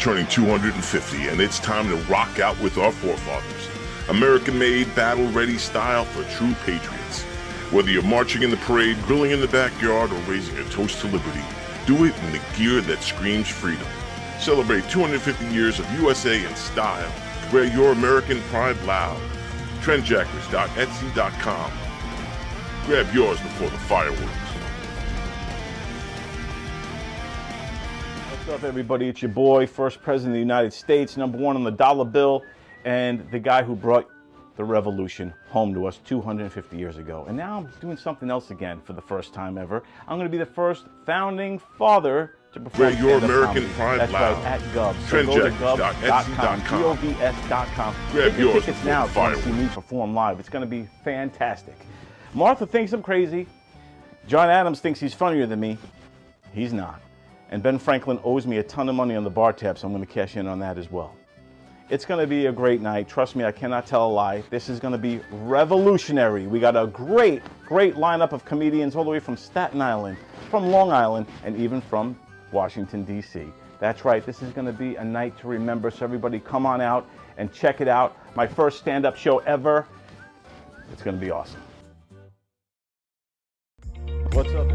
turning 250, and it's time to rock out with our forefathers. American-made, battle-ready style for true patriots. Whether you're marching in the parade, grilling in the backyard, or raising a toast to liberty, do it in the gear that screams freedom. Celebrate 250 years of USA in style. Wear your American pride loud. Trendjackers.etsy.com. Grab yours before the fireworks. What's up, everybody? It's your boy, first president of the United States, #1 on the dollar bill, and the guy who brought the revolution home to us 250 years ago. And now I'm doing something else again for the first time ever. I'm going to be the first founding father to perform Wear your American comedy. pride That's loud. right, at Govs. So go to Govs.com, Govs.com. Grab Get your yours tickets before now the if you want to see fireworks. me perform live. It's going to be fantastic. Martha thinks I'm crazy. John Adams thinks he's funnier than me. He's not. And Ben Franklin owes me a ton of money on the bar tab, so I'm going to cash in on that as well. It's going to be a great night. Trust me, I cannot tell a lie. This is going to be revolutionary. We got a great lineup of comedians all the way from Staten Island, from Long Island, and even from Washington, D.C. That's right. This is going to be a night to remember, so everybody come on out and check it out. My first stand-up show ever. It's going to be awesome. What's up?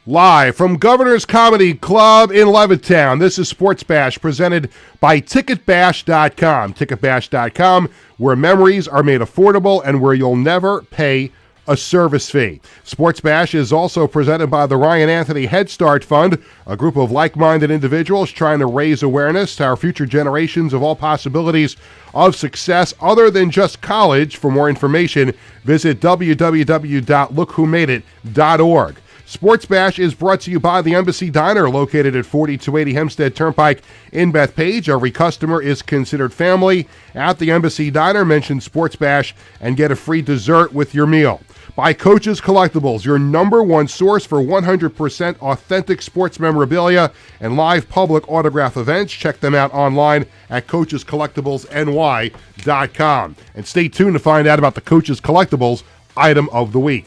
Live from Governor's Comedy Club in Levittown, this is Sports Bash presented by TicketBash.com. TicketBash.com, where memories are made affordable and where you'll never pay a service fee. Sports Bash is also presented by the Ryan Anthony Head Start Fund, a group of like-minded individuals trying to raise awareness to our future generations of all possibilities of success other than just college. For more information, visit www.lookwhomadeit.org. Sports Bash is brought to you by the Embassy Diner, located at 4280 Hempstead Turnpike in Bethpage. Every customer is considered family. At the Embassy Diner, mention Sports Bash and get a free dessert with your meal. By Coach's Collectibles, your #1 source for 100% authentic sports memorabilia and live public autograph events. Check them out online at coachescollectiblesny.com. And stay tuned to find out about the Coach's Collectibles item of the week.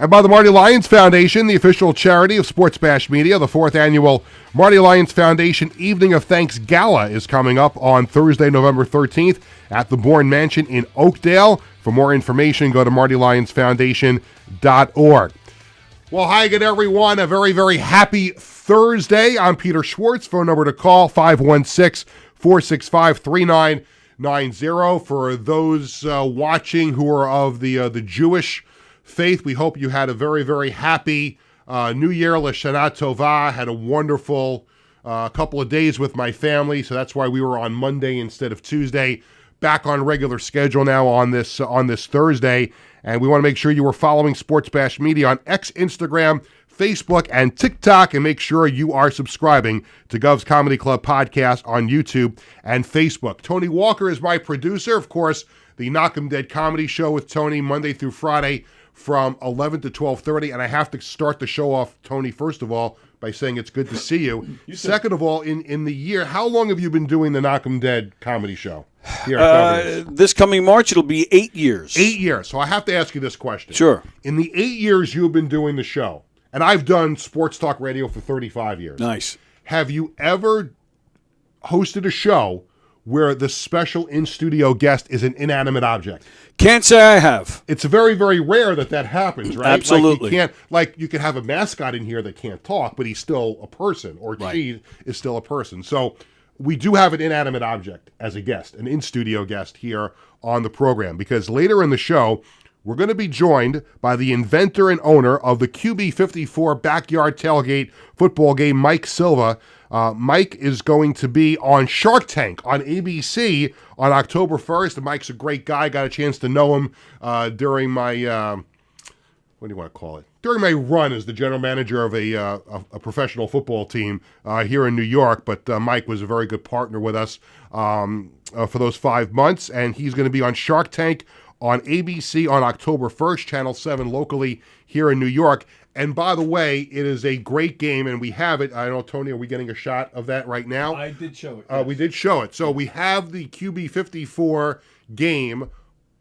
And by the Marty Lyons Foundation, the official charity of Sports Bash Media. The 4th annual Marty Lyons Foundation Evening of Thanks Gala is coming up on Thursday, November 13th at the Bourne Mansion in Oakdale. For more information, go to martylyonsfoundation.org. Well, hi again, everyone. A very, very happy Thursday. I'm Peter Schwartz. Phone number to call, 516-465-3990. For those watching who are of the Jewish faith, we hope you had a very, very happy New Year, L'Shana Tova. Had a wonderful couple of days with my family, so that's why we were on Monday instead of Tuesday. Back on regular schedule now on this Thursday, and we want to make sure you are following Sports Bash Media on X, Instagram, Facebook, and TikTok, and make sure you are subscribing to Govs Comedy Club podcast on YouTube and Facebook. Tony Walker is my producer, of course. The Knock 'em Dead comedy show with Tony Monday through Friday from 11 to 12:30, and I have to start the show off, Tony, first of all, by saying it's good to see you. Second of all, in the year, how long have you been doing the Knock 'em Dead comedy show? Here this coming March, it'll be 8 years. 8 years. So I have to ask you this question. Sure. In the 8 years you've been doing the show, and I've done sports talk radio for 35 years. Nice. Have you ever hosted a show where the special in-studio guest is an inanimate object? Can't say I have. It's very, very rare that happens, right? Absolutely. You can have a mascot in here that can't talk, but he's still a person, or she is still a person. So we do have an inanimate object as a guest, an in-studio guest here on the program, because later in the show, we're going to be joined by the inventor and owner of the QB54 Backyard Tailgate football game, Mike Silva. Mike is going to be on Shark Tank on ABC on October 1st. And Mike's a great guy. Got a chance to know him during my, what do you want to call it? During my run as the general manager of a professional football team here in New York. But Mike was a very good partner with us for those 5 months. And he's going to be on Shark Tank on ABC on October 1st, Channel 7 locally here in New York. And by the way, it is a great game, and we have it. I don't know, Tony, are we getting a shot of that right now? I did show it. Yes. We did show it. So we have the QB54 game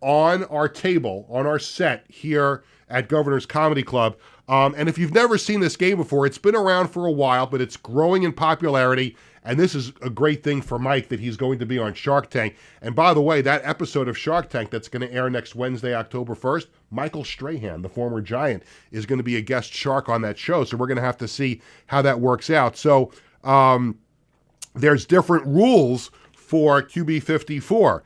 on our table, on our set here at Governor's Comedy Club. And if you've never seen this game before, it's been around for a while, but it's growing in popularity. And this is a great thing for Mike that he's going to be on Shark Tank. And by the way, that episode of Shark Tank that's going to air next Wednesday, October 1st, Michael Strahan, the former Giant, is going to be a guest shark on that show. So we're going to have to see how that works out. So there's different rules for QB54.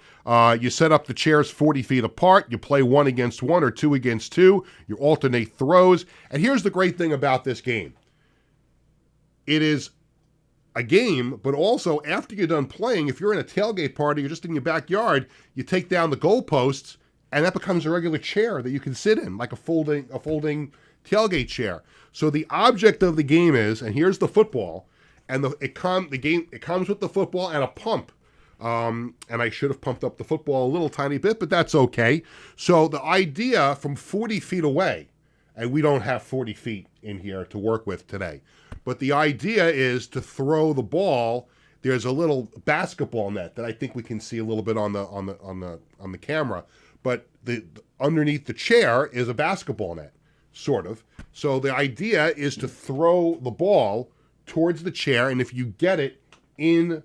You set up the chairs 40 feet apart. You play 1 against 1 or 2 against 2. You alternate throws. And here's the great thing about this game. It is a game, but also after you're done playing, if you're in a tailgate party, you're just in your backyard, you take down the goalposts, and that becomes a regular chair that you can sit in, like a folding tailgate chair. So the object of the game is, and here's the football, and it comes with the football and a pump. And I should have pumped up the football a little tiny bit, but that's okay. So the idea from 40 feet away, and we don't have 40 feet in here to work with today, but the idea is to throw the ball. There's a little basketball net that I think we can see a little bit on the camera, but underneath the chair is a basketball net, sort of. So the idea is to throw the ball towards the chair, and if you get it in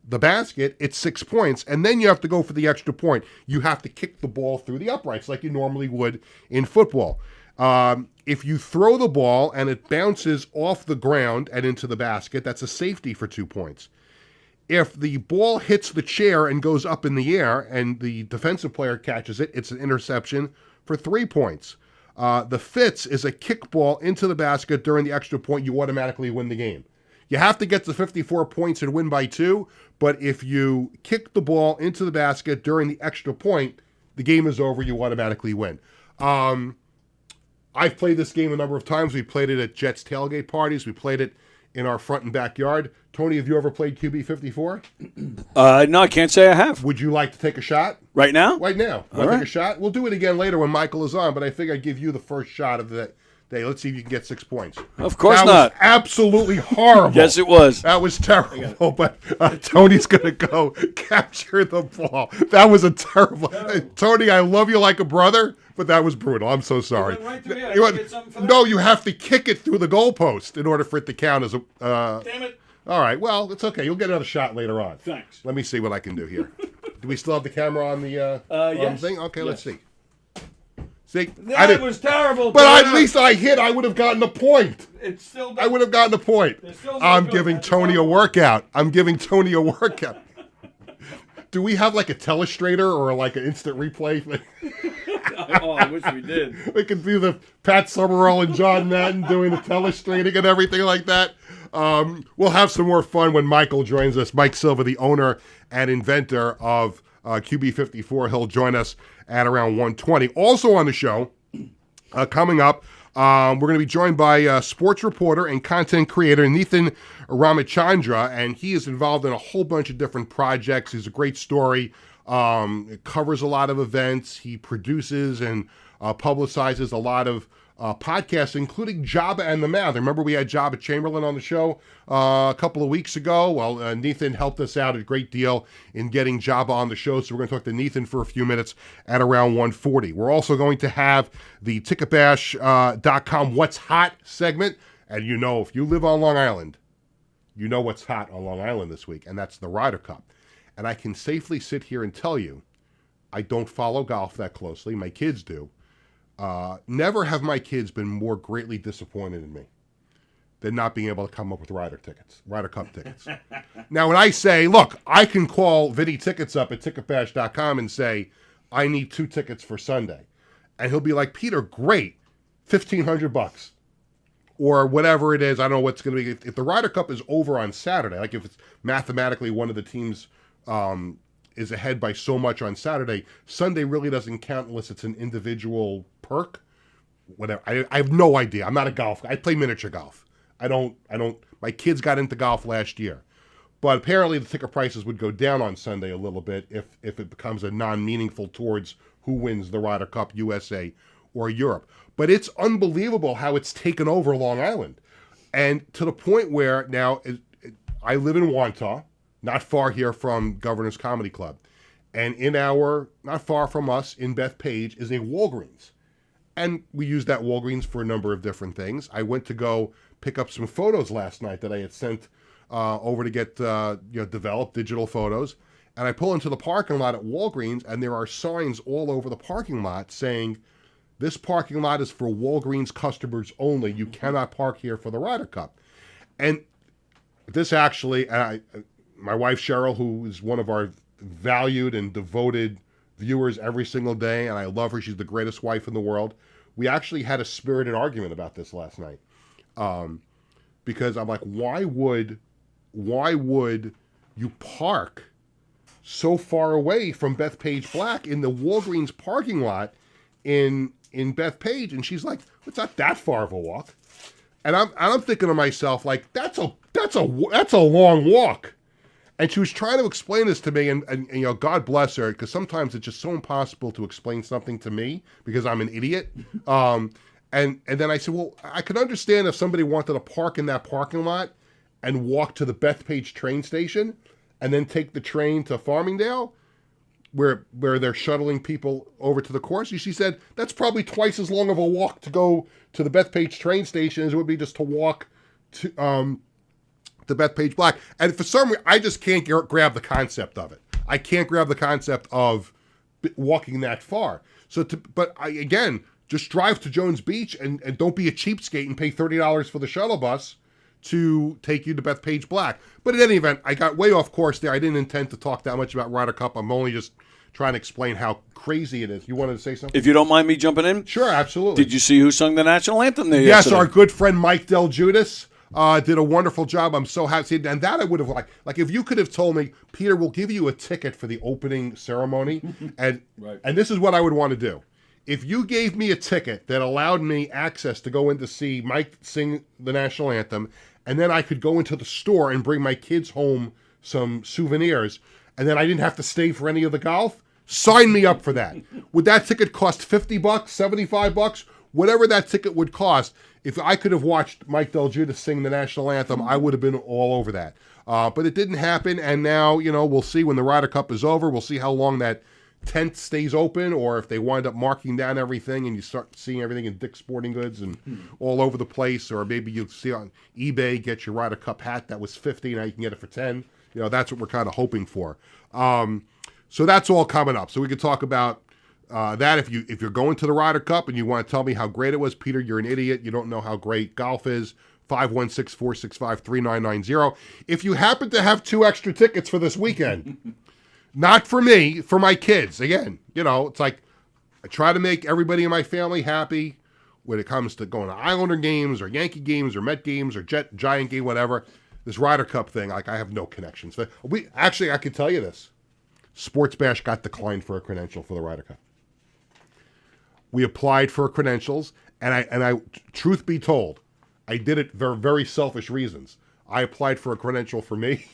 the basket, it's 6 points, and then you have to go for the extra point. You have to kick the ball through the uprights like you normally would in football. If you throw the ball and it bounces off the ground and into the basket, that's a safety for 2 points. If the ball hits the chair and goes up in the air and the defensive player catches it, it's an interception for 3 points. The Fitz is a kickball into the basket during the extra point. You automatically win the game. You have to get to 54 points and win by 2, but if you kick the ball into the basket during the extra point, the game is over. You automatically win. I've played this game a number of times. We played it at Jets tailgate parties. We played it in our front and backyard. Tony, have you ever played QB54? No, I can't say I have. Would you like to take a shot? Right now? Right now. Want to take a shot? We'll do it again later when Michael is on, but I figure I'd give you the first shot of Hey, let's see if you can get 6 points. Of course that not. Was absolutely horrible. Yes, it was. That was terrible. But Tony's gonna go capture the ball. That was a terrible. Tony, I love you like a brother, but that was brutal. I'm so sorry. went right to me. I didn't get something for that? No, you have to kick it through the goalpost in order for it to count as a. Damn it. All right. Well, it's okay. You'll get another shot later on. Thanks. Let me see what I can do here. Do we still have the camera on the yes. thing? Okay, let's see. See, That was terrible. but at least I hit. I would have gotten a point. It's still. I would have gotten a point. still no I'm good. giving That's Tony a workout. I'm giving Tony a workout. Do we have like a telestrator or like an instant replay thing? Oh, I wish we did. We could do the Pat Summerall and John Madden doing the telestrating and everything like that. We'll have some more fun when Michael joins us. Mike Silva, the owner and inventor of QB54. He'll join us at around 1:20. Also on the show, coming up, we're going to be joined by sports reporter and content creator Nathan Ramachandra, and he is involved in a whole bunch of different projects. He's a great story. It covers a lot of events. He produces and publicizes a lot of podcasts, including Jabba and the Mouth. Remember we had Jabba Chamberlain on the show a couple of weeks ago? Well, Nathan helped us out a great deal in getting Jabba on the show, so we're going to talk to Nathan for a few minutes at around 1:40. We're also going to have the ticketbash.com What's Hot segment, and you know, if you live on Long Island, you know what's hot on Long Island this week, and that's the Ryder Cup. And I can safely sit here and tell you, I don't follow golf that closely. My kids do. Never have my kids been more greatly disappointed in me than not being able to come up with Ryder Cup tickets. Now, when I say, look, I can call Vinny Tickets up at ticketbash.com and say, I need 2 tickets for Sunday. And he'll be like, Peter, great, $1,500. Or whatever it is, I don't know what's going to be. If the Ryder Cup is over on Saturday, like if it's mathematically one of the teams is ahead by so much on Saturday, Sunday really doesn't count unless it's an individual perk. Whatever. I have no idea. I'm not a golf guy. I play miniature golf. I don't, my kids got into golf last year. But apparently the ticket prices would go down on Sunday a little bit if it becomes a non-meaningful towards who wins the Ryder Cup, USA or Europe. But it's unbelievable how it's taken over Long Island. And to the point where now I live in Wantagh, not far here from Governor's Comedy Club. And not far from us, in Bethpage, is a Walgreens. And we use that Walgreens for a number of different things. I went to go pick up some photos last night that I had sent over to get developed digital photos. And I pull into the parking lot at Walgreens, and there are signs all over the parking lot saying, this parking lot is for Walgreens customers only. You cannot park here for the Ryder Cup. And this actually, my wife Cheryl, who is one of our valued and devoted viewers every single day, and I love her. She's the greatest wife in the world. We actually had a spirited argument about this last night. Because I'm like, why would you park so far away from Bethpage Black in the Walgreens parking lot in Bethpage? And she's like, it's not that far of a walk. And I'm thinking to myself, like, that's a long walk. And she was trying to explain this to me, and you know, God bless her, because sometimes it's just so impossible to explain something to me because I'm an idiot. And then I said, well, I could understand if somebody wanted to park in that parking lot and walk to the Bethpage train station and then take the train to Farmingdale, where they're shuttling people over to the course. She said that's probably twice as long of a walk to go to the Bethpage train station as it would be just to walk to the Bethpage Black. And for some reason, I just can't grab the concept of it. I can't grab the concept of walking that far. But again, just drive to Jones Beach and don't be a cheapskate and pay $30 for the shuttle bus to take you to Bethpage Black. But in any event, I got way off course there. I didn't intend to talk that much about Ryder Cup. I'm only just trying to explain how crazy it is. You wanted to say something? If you don't mind me jumping in? Sure, absolutely. Did you see who sung the national anthem there Yes, yesterday? our good friend Mike Del Judas did a wonderful job. I'm so happy. And that I would have liked. Like, if you could have told me, Peter, we'll give you a ticket for the opening ceremony. And this is what I would want to do. If you gave me a ticket that allowed me access to go in to see Mike sing the national anthem, and then I could go into the store and bring my kids home some souvenirs, and then I didn't have to stay for any of the golf, sign me up for that. Would that ticket cost $50, $75? whatever that ticket would cost, if I could have watched Mike Del Giudice sing the national anthem, I would have been all over that. But it didn't happen, and now, we'll see when the Ryder Cup is over. We'll see how long that tent stays open, or if they wind up marking down everything and you start seeing everything in Dick's Sporting Goods and all over the place, or maybe you see on eBay, get your Ryder Cup hat that was $50, now you can get it for $10. That's what we're kind of hoping for. So that's all coming up. So we could talk about that. If you're going to the Ryder Cup and you want to tell me how great it was, Peter, you're an idiot. You don't know how great golf is. 516-465-3990. If you happen to have 2 extra tickets for this weekend, not for me, for my kids. Again, it's like I try to make everybody in my family happy when it comes to going to Islander games or Yankee games or Met games or Giant game, whatever. This Ryder Cup thing, I have no connections. I can tell you this. Sports Bash got declined for a credential for the Ryder Cup. We applied for credentials, and I truth be told, I did it for very selfish reasons. I applied for a credential for me.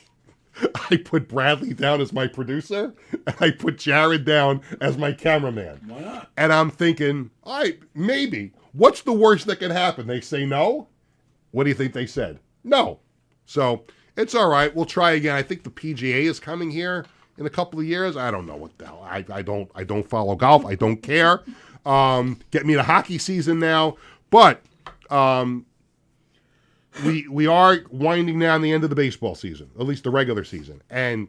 I put Bradley down as my producer, and I put Jared down as my cameraman. Why not? And I'm thinking, all right, maybe. What's the worst that could happen? They say no? What do you think they said? No. So it's all right. We'll try again. I think the PGA is coming here in a couple of years. I don't know what the hell. I don't follow golf. I don't care. Get me to hockey season now. But we are winding down the end of the baseball season, at least the regular season. And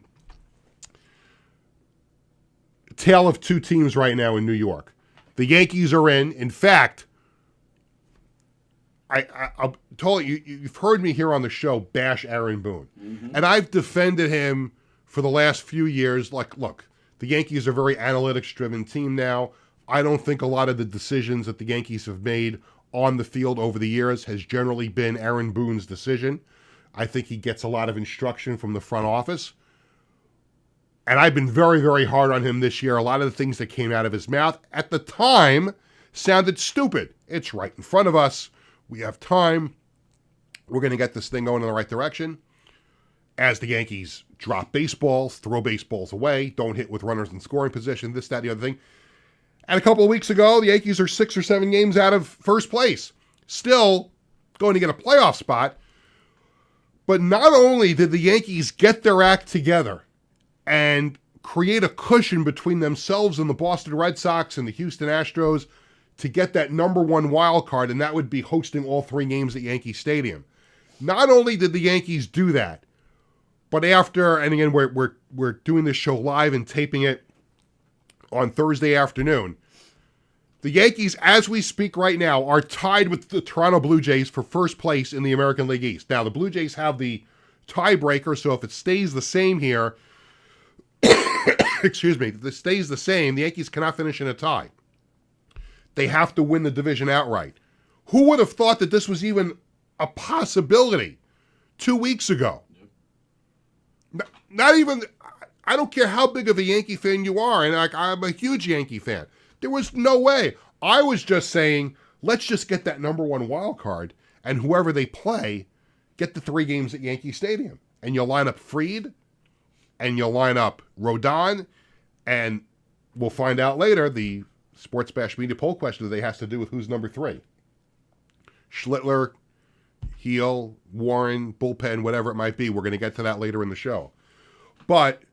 tale of 2 teams right now in New York. The Yankees are in. In fact, I'll tell you, you've heard me here on the show bash Aaron Boone. Mm-hmm. And I've defended him for the last few years. Like, look, the Yankees are a very analytics-driven team now. I don't think a lot of the decisions that the Yankees have made on the field over the years has generally been Aaron Boone's decision. I think he gets a lot of instruction from the front office. And I've been very, very hard on him this year. A lot of the things that came out of his mouth at the time sounded stupid. It's right in front of us. We have time. We're going to get this thing going in the right direction. As the Yankees drop baseballs, throw baseballs away, don't hit with runners in scoring position, this, that, the other thing. And a couple of weeks ago, the Yankees are 6 or 7 games out of first place. Still going to get a playoff spot. But not only did the Yankees get their act together and create a cushion between themselves and the Boston Red Sox and the Houston Astros to get that number 1 wild card, and that would be hosting all 3 games at Yankee Stadium. Not only did the Yankees do that, but after, and again, we're doing this show live and taping it on Thursday afternoon, the Yankees, as we speak right now, are tied with the Toronto Blue Jays for first place in the American League East. Now, the Blue Jays have the tiebreaker, so if it stays the same here, excuse me, if it stays the same, the Yankees cannot finish in a tie. They have to win the division outright. Who would have thought that this was even a possibility 2 weeks ago? Not even, I don't care how big of a Yankee fan you are, and I'm a huge Yankee fan. There was no way. I was just saying, let's just get that number 1 wild card, and whoever they play, get the 3 games at Yankee Stadium. And you'll line up Fried, and you'll line up Rodon, and we'll find out later, the Sports Bash Media poll question today has to do with who's number 3. Schlittler, Heel, Warren, bullpen, whatever it might be. We're going to get to that later in the show. But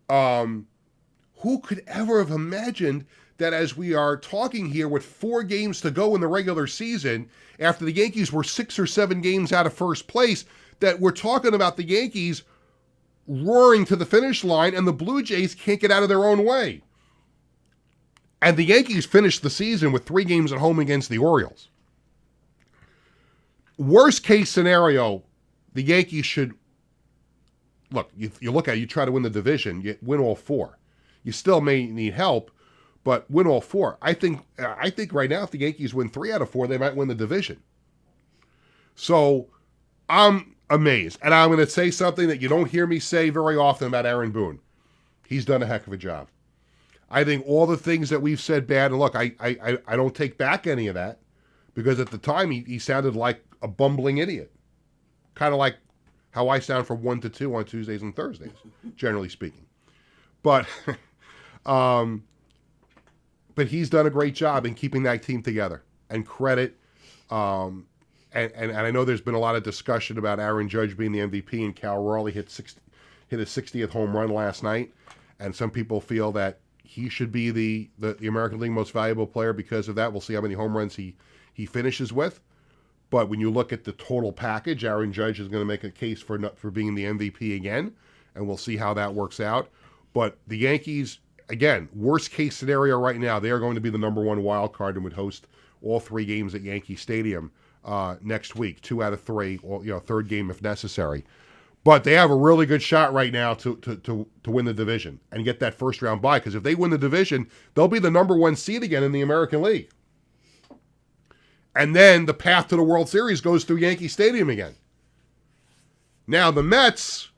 who could ever have imagined that as we are talking here with 4 games to go in the regular season, after the Yankees were 6 or 7 games out of first place, that we're talking about the Yankees roaring to the finish line and the Blue Jays can't get out of their own way. And the Yankees finished the season with 3 games at home against the Orioles. Worst case scenario, the Yankees should, look, you look at it, you try to win the division, you win all 4. You still may need help, but win all 4. I think right now if the Yankees win 3 out of 4, they might win the division. So I'm amazed. And I'm going to say something that you don't hear me say very often about Aaron Boone. He's done a heck of a job. I think all the things that we've said bad, and look, I don't take back any of that, because at the time he sounded like a bumbling idiot. Kind of like how I sound from 1 to 2 on Tuesdays and Thursdays, generally speaking. But he's done a great job in keeping that team together. and credit. And I know there's been a lot of discussion about Aaron Judge being the MVP, and Cal Raleigh hit his 60th home run last night. And some people feel that he should be the American League most valuable player because of that. We'll see how many home runs he finishes with. But when you look at the total package, Aaron Judge is going to make a case for being the MVP again, and we'll see how that works out. But the Yankees, again, worst case scenario right now, they are going to be the number one wild card and would host all 3 games at Yankee Stadium next week, 2 out of 3, or third game if necessary. But they have a really good shot right now to win the division and get that first round bye, because if they win the division, they'll be the number 1 seed again in the American League. And then the path to the World Series goes through Yankee Stadium again. Now, the Mets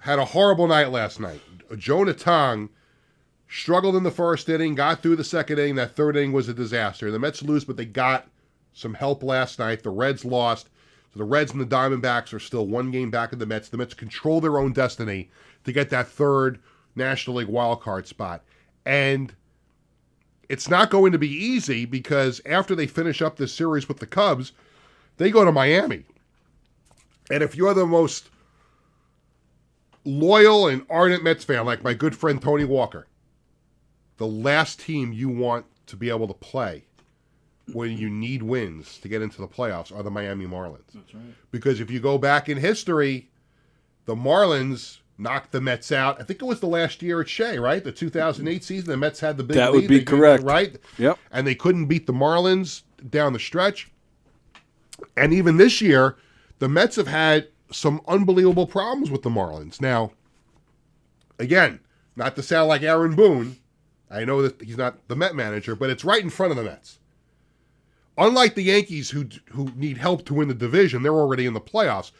had a horrible night last night. Jonah Tong struggled in the first inning, got through the second inning. That third inning was a disaster. The Mets lose, but they got some help last night. The Reds lost. So the Reds and the Diamondbacks are still 1 game back of the Mets. The Mets control their own destiny to get that third National League wildcard spot. And it's not going to be easy, because after they finish up this series with the Cubs, they go to Miami. And if you're the most loyal and ardent Mets fan, like my good friend Tony Walker, the last team you want to be able to play when you need wins to get into the playoffs are the Miami Marlins. That's right. Because if you go back in history, the Marlins knocked the Mets out. I think it was the last year at Shea, right? The 2008 season, the Mets had the big lead. That would be correct. Right? Yep. And they couldn't beat the Marlins down the stretch. And even this year, the Mets have had some unbelievable problems with the Marlins. Now, again, not to sound like Aaron Boone, I know that he's not the Met manager, but it's right in front of the Mets. Unlike the Yankees, who need help to win the division, they're already in the playoffs.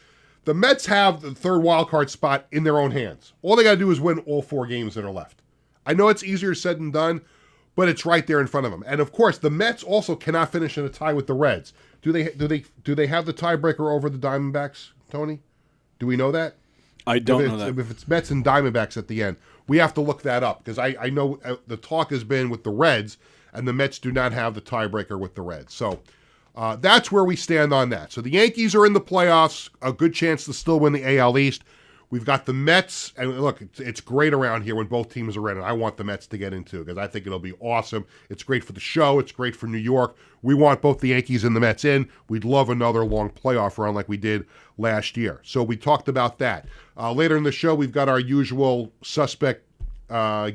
The Mets have the third wild card spot in their own hands. All they got to do is win all 4 games that are left. I know it's easier said than done, but it's right there in front of them. And of course, the Mets also cannot finish in a tie with the Reds. Do they have the tiebreaker over the Diamondbacks, Tony? Do we know that? I don't know that. If it's Mets and Diamondbacks at the end, we have to look that up, because I know the talk has been with the Reds, and the Mets do not have the tiebreaker with the Reds. So that's where we stand on that. So the Yankees are in the playoffs, a good chance to still win the AL East. We've got the Mets, and look, it's great around here when both teams are in, and I want the Mets to get into, because I think it'll be awesome. It's great for the show. It's great for New York. We want both the Yankees and the Mets in. We'd love another long playoff run like we did last year. So we talked about that. Later in the show, we've got our usual suspect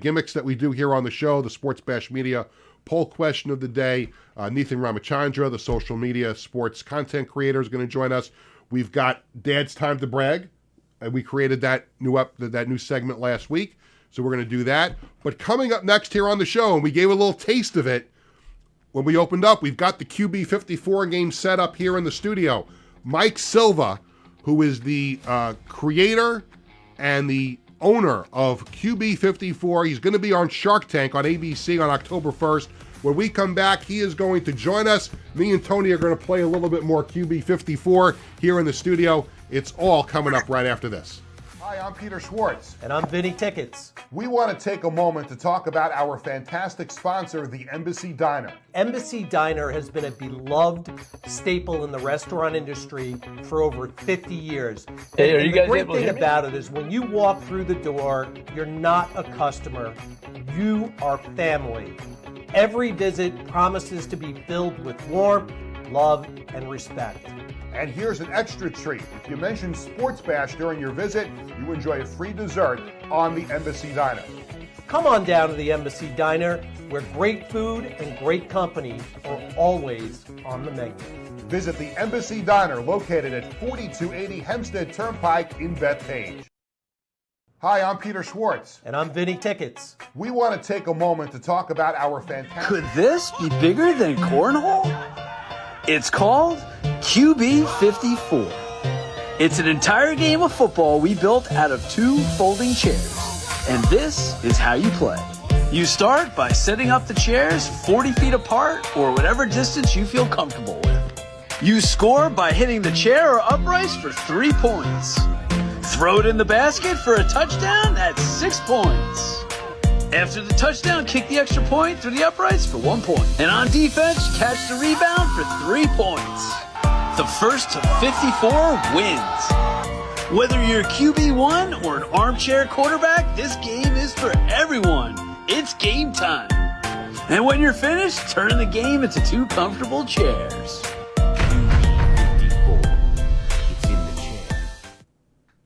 gimmicks that we do here on the show, the Sports Bash Media poll question of the day. Nathan Ramachandra, the social media sports content creator, is going to join us. We've got Dad's Time to Brag. We created that new segment last week, so we're going to do that. But coming up next here on the show, and we gave a little taste of it when we opened up, we've got the QB54 game set up here in the studio. Mike Silva, who is the creator and the owner of QB54. He's going to be on Shark Tank on ABC on October 1st. When we come back, he is going to join us. Me and Tony are going to play a little bit more QB54 here in the studio. It's all coming up right after this. Hi, I'm Peter Schwartz. And I'm Vinny Tickets. We want to take a moment to talk about our fantastic sponsor, the Embassy Diner. Embassy Diner has been a beloved staple in the restaurant industry for over 50 years. Hey, are you guys the great able to thing hear me? about it is when you walk through the door, you're not a customer. You are family. Every visit promises to be filled with warmth, love, and respect. And here's an extra treat. If you mention Sports Bash during your visit, you enjoy a free dessert on the Embassy Diner. Come on down to the Embassy Diner, where great food and great company are always on the menu. Visit the Embassy Diner, located at 4280 Hempstead Turnpike in Bethpage. Hi, I'm Peter Schwartz. And I'm Vinny Tickets. We want to take a moment to talk about our fantastic... Could this be bigger than cornhole? It's called QB54. It's an entire game of football we built out of 2 folding chairs. And this is how you play. You start by setting up the chairs 40 feet apart or whatever distance you feel comfortable with. You score by hitting the chair or uprights for 3 points. Throw it in the basket for a touchdown, that's 6 points. After the touchdown, kick the extra point through the uprights for 1 point. And on defense, catch the rebound for 3 points. The first to 54 wins. Whether you're a QB1 or an armchair quarterback, this game is for everyone. It's game time. And when you're finished, turn the game into 2 comfortable chairs.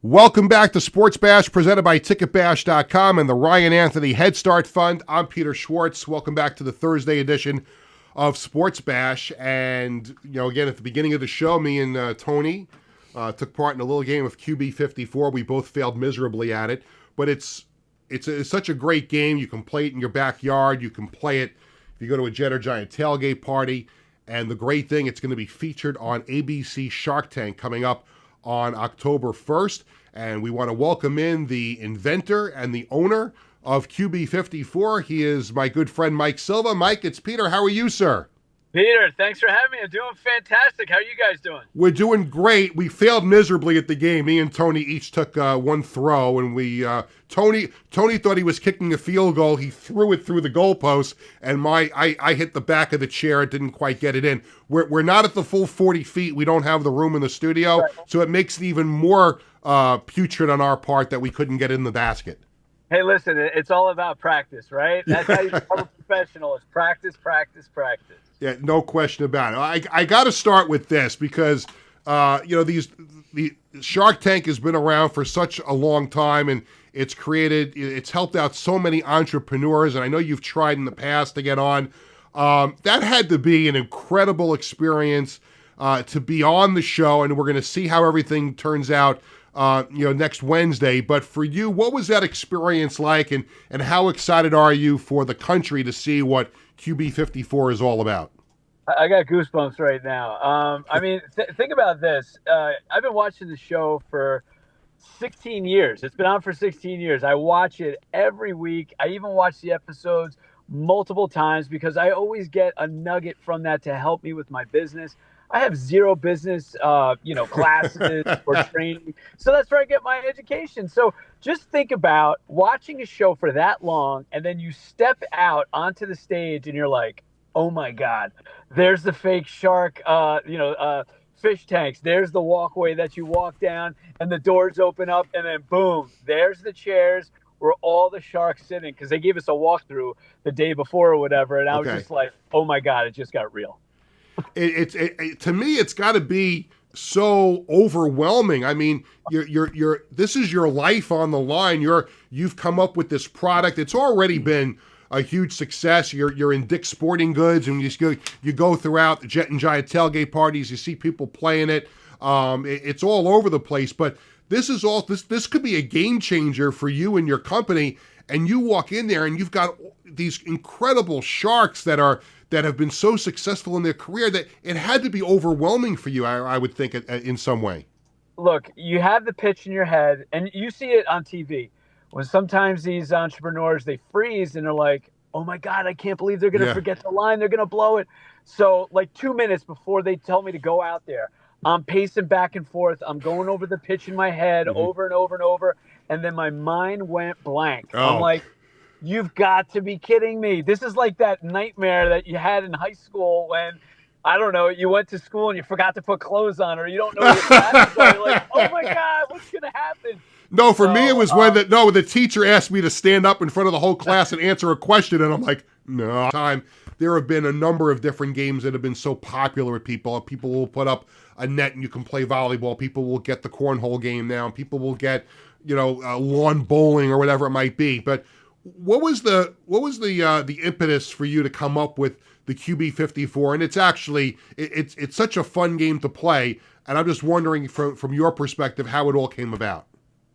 Welcome back to Sports Bash, presented by TicketBash.com and the Ryan Anthony Head Start Fund. I'm Peter Schwartz. Welcome back to the Thursday edition of Sports Bash. And, again, at the beginning of the show, me and Tony took part in a little game of QB 54. We both failed miserably at it. But it's such a great game. You can play it in your backyard. You can play it if you go to a Jet or Giant tailgate party. And the great thing, it's going to be featured on ABC Shark Tank coming up on October 1st, and we want to welcome in the inventor and the owner of QB54. He is my good friend Mike Silva. Mike, it's Peter. How are you, sir? Peter, thanks for having me. I'm doing fantastic. How are you guys doing? We're doing great. We failed miserably at the game. Me and Tony each took one throw, and Tony thought he was kicking a field goal. He threw it through the goalpost, and I hit the back of the chair. It didn't quite get it in. We're not at the full 40 feet. We don't have the room in the studio, right. So it makes it even more putrid on our part that we couldn't get in the basket. Hey, listen, it's all about practice, right? That's how you become a professional. It's practice, practice, practice. Yeah, no question about it. I got to start with this because, the Shark Tank has been around for such a long time, and it's helped out so many entrepreneurs, and I know you've tried in the past to get on. That had to be an incredible experience to be on the show, and we're going to see how everything turns out next Wednesday. But for you, what was that experience like, and how excited are you for the country to see what QB54 is all about? I got goosebumps right now. Think about this. I've been watching the show for 16 years. It's been on for 16 years. I watch it every week. I even watch the episodes multiple times because I always get a nugget from that to help me with my business. I have zero business, classes or training. So that's where I get my education. So just think about watching a show for that long, and then you step out onto the stage and you're like, oh my God, there's the fake shark, fish tanks. There's the walkway that you walk down and the doors open up, and then boom, there's the chairs where all the sharks sitting, because they gave us a walkthrough the day before or whatever. And I was just like, oh my God, it just got real. To me, it's got to be so overwhelming. I mean, this is your life on the line. You've come up with this product. It's already been a huge success. You're in Dick's Sporting Goods, and you go throughout the Jet and Giant tailgate parties. You see people playing it. It's all over the place. But this could be a game changer for you and your company. And you walk in there, and you've got these incredible sharks that have been so successful in their career that it had to be overwhelming for you, I would think, in some way. Look, you have the pitch in your head, and you see it on TV. When sometimes these entrepreneurs, they freeze, and they're like, oh my God, I can't believe they're going to forget the line. They're going to blow it. So like 2 minutes before they tell me to go out there, I'm pacing back and forth. I'm going over the pitch in my head over and over and over. And then my mind went blank. Oh. I'm like, you've got to be kidding me. This is like that nightmare that you had in high school when, I don't know, you went to school and you forgot to put clothes on, or you don't know your classes are. You're like, oh my God, what's going to happen? No, for me, it was when the teacher asked me to stand up in front of the whole class and answer a question. And I'm like, no. There have been a number of different games that have been so popular with people. People will put up a net and you can play volleyball. People will get the cornhole game now. People will get, lawn bowling or whatever it might be. But what was the impetus for you to come up with the QB54? And it's actually it's such a fun game to play. And I'm just wondering from your perspective how it all came about.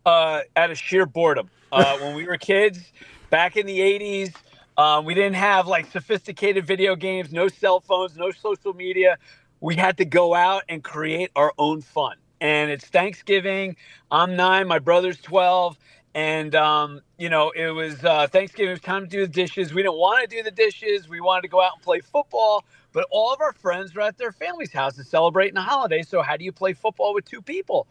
Out of sheer boredom. When we were kids, back in the 80s, we didn't have like sophisticated video games, no cell phones, no social media. We had to go out and create our own fun. And it's Thanksgiving. I'm 9, my brother's 12. And, it was Thanksgiving. It was time to do the dishes. We didn't want to do the dishes. We wanted to go out and play football. But all of our friends were at their family's house to celebrate the holiday. So how do you play football with 2 people?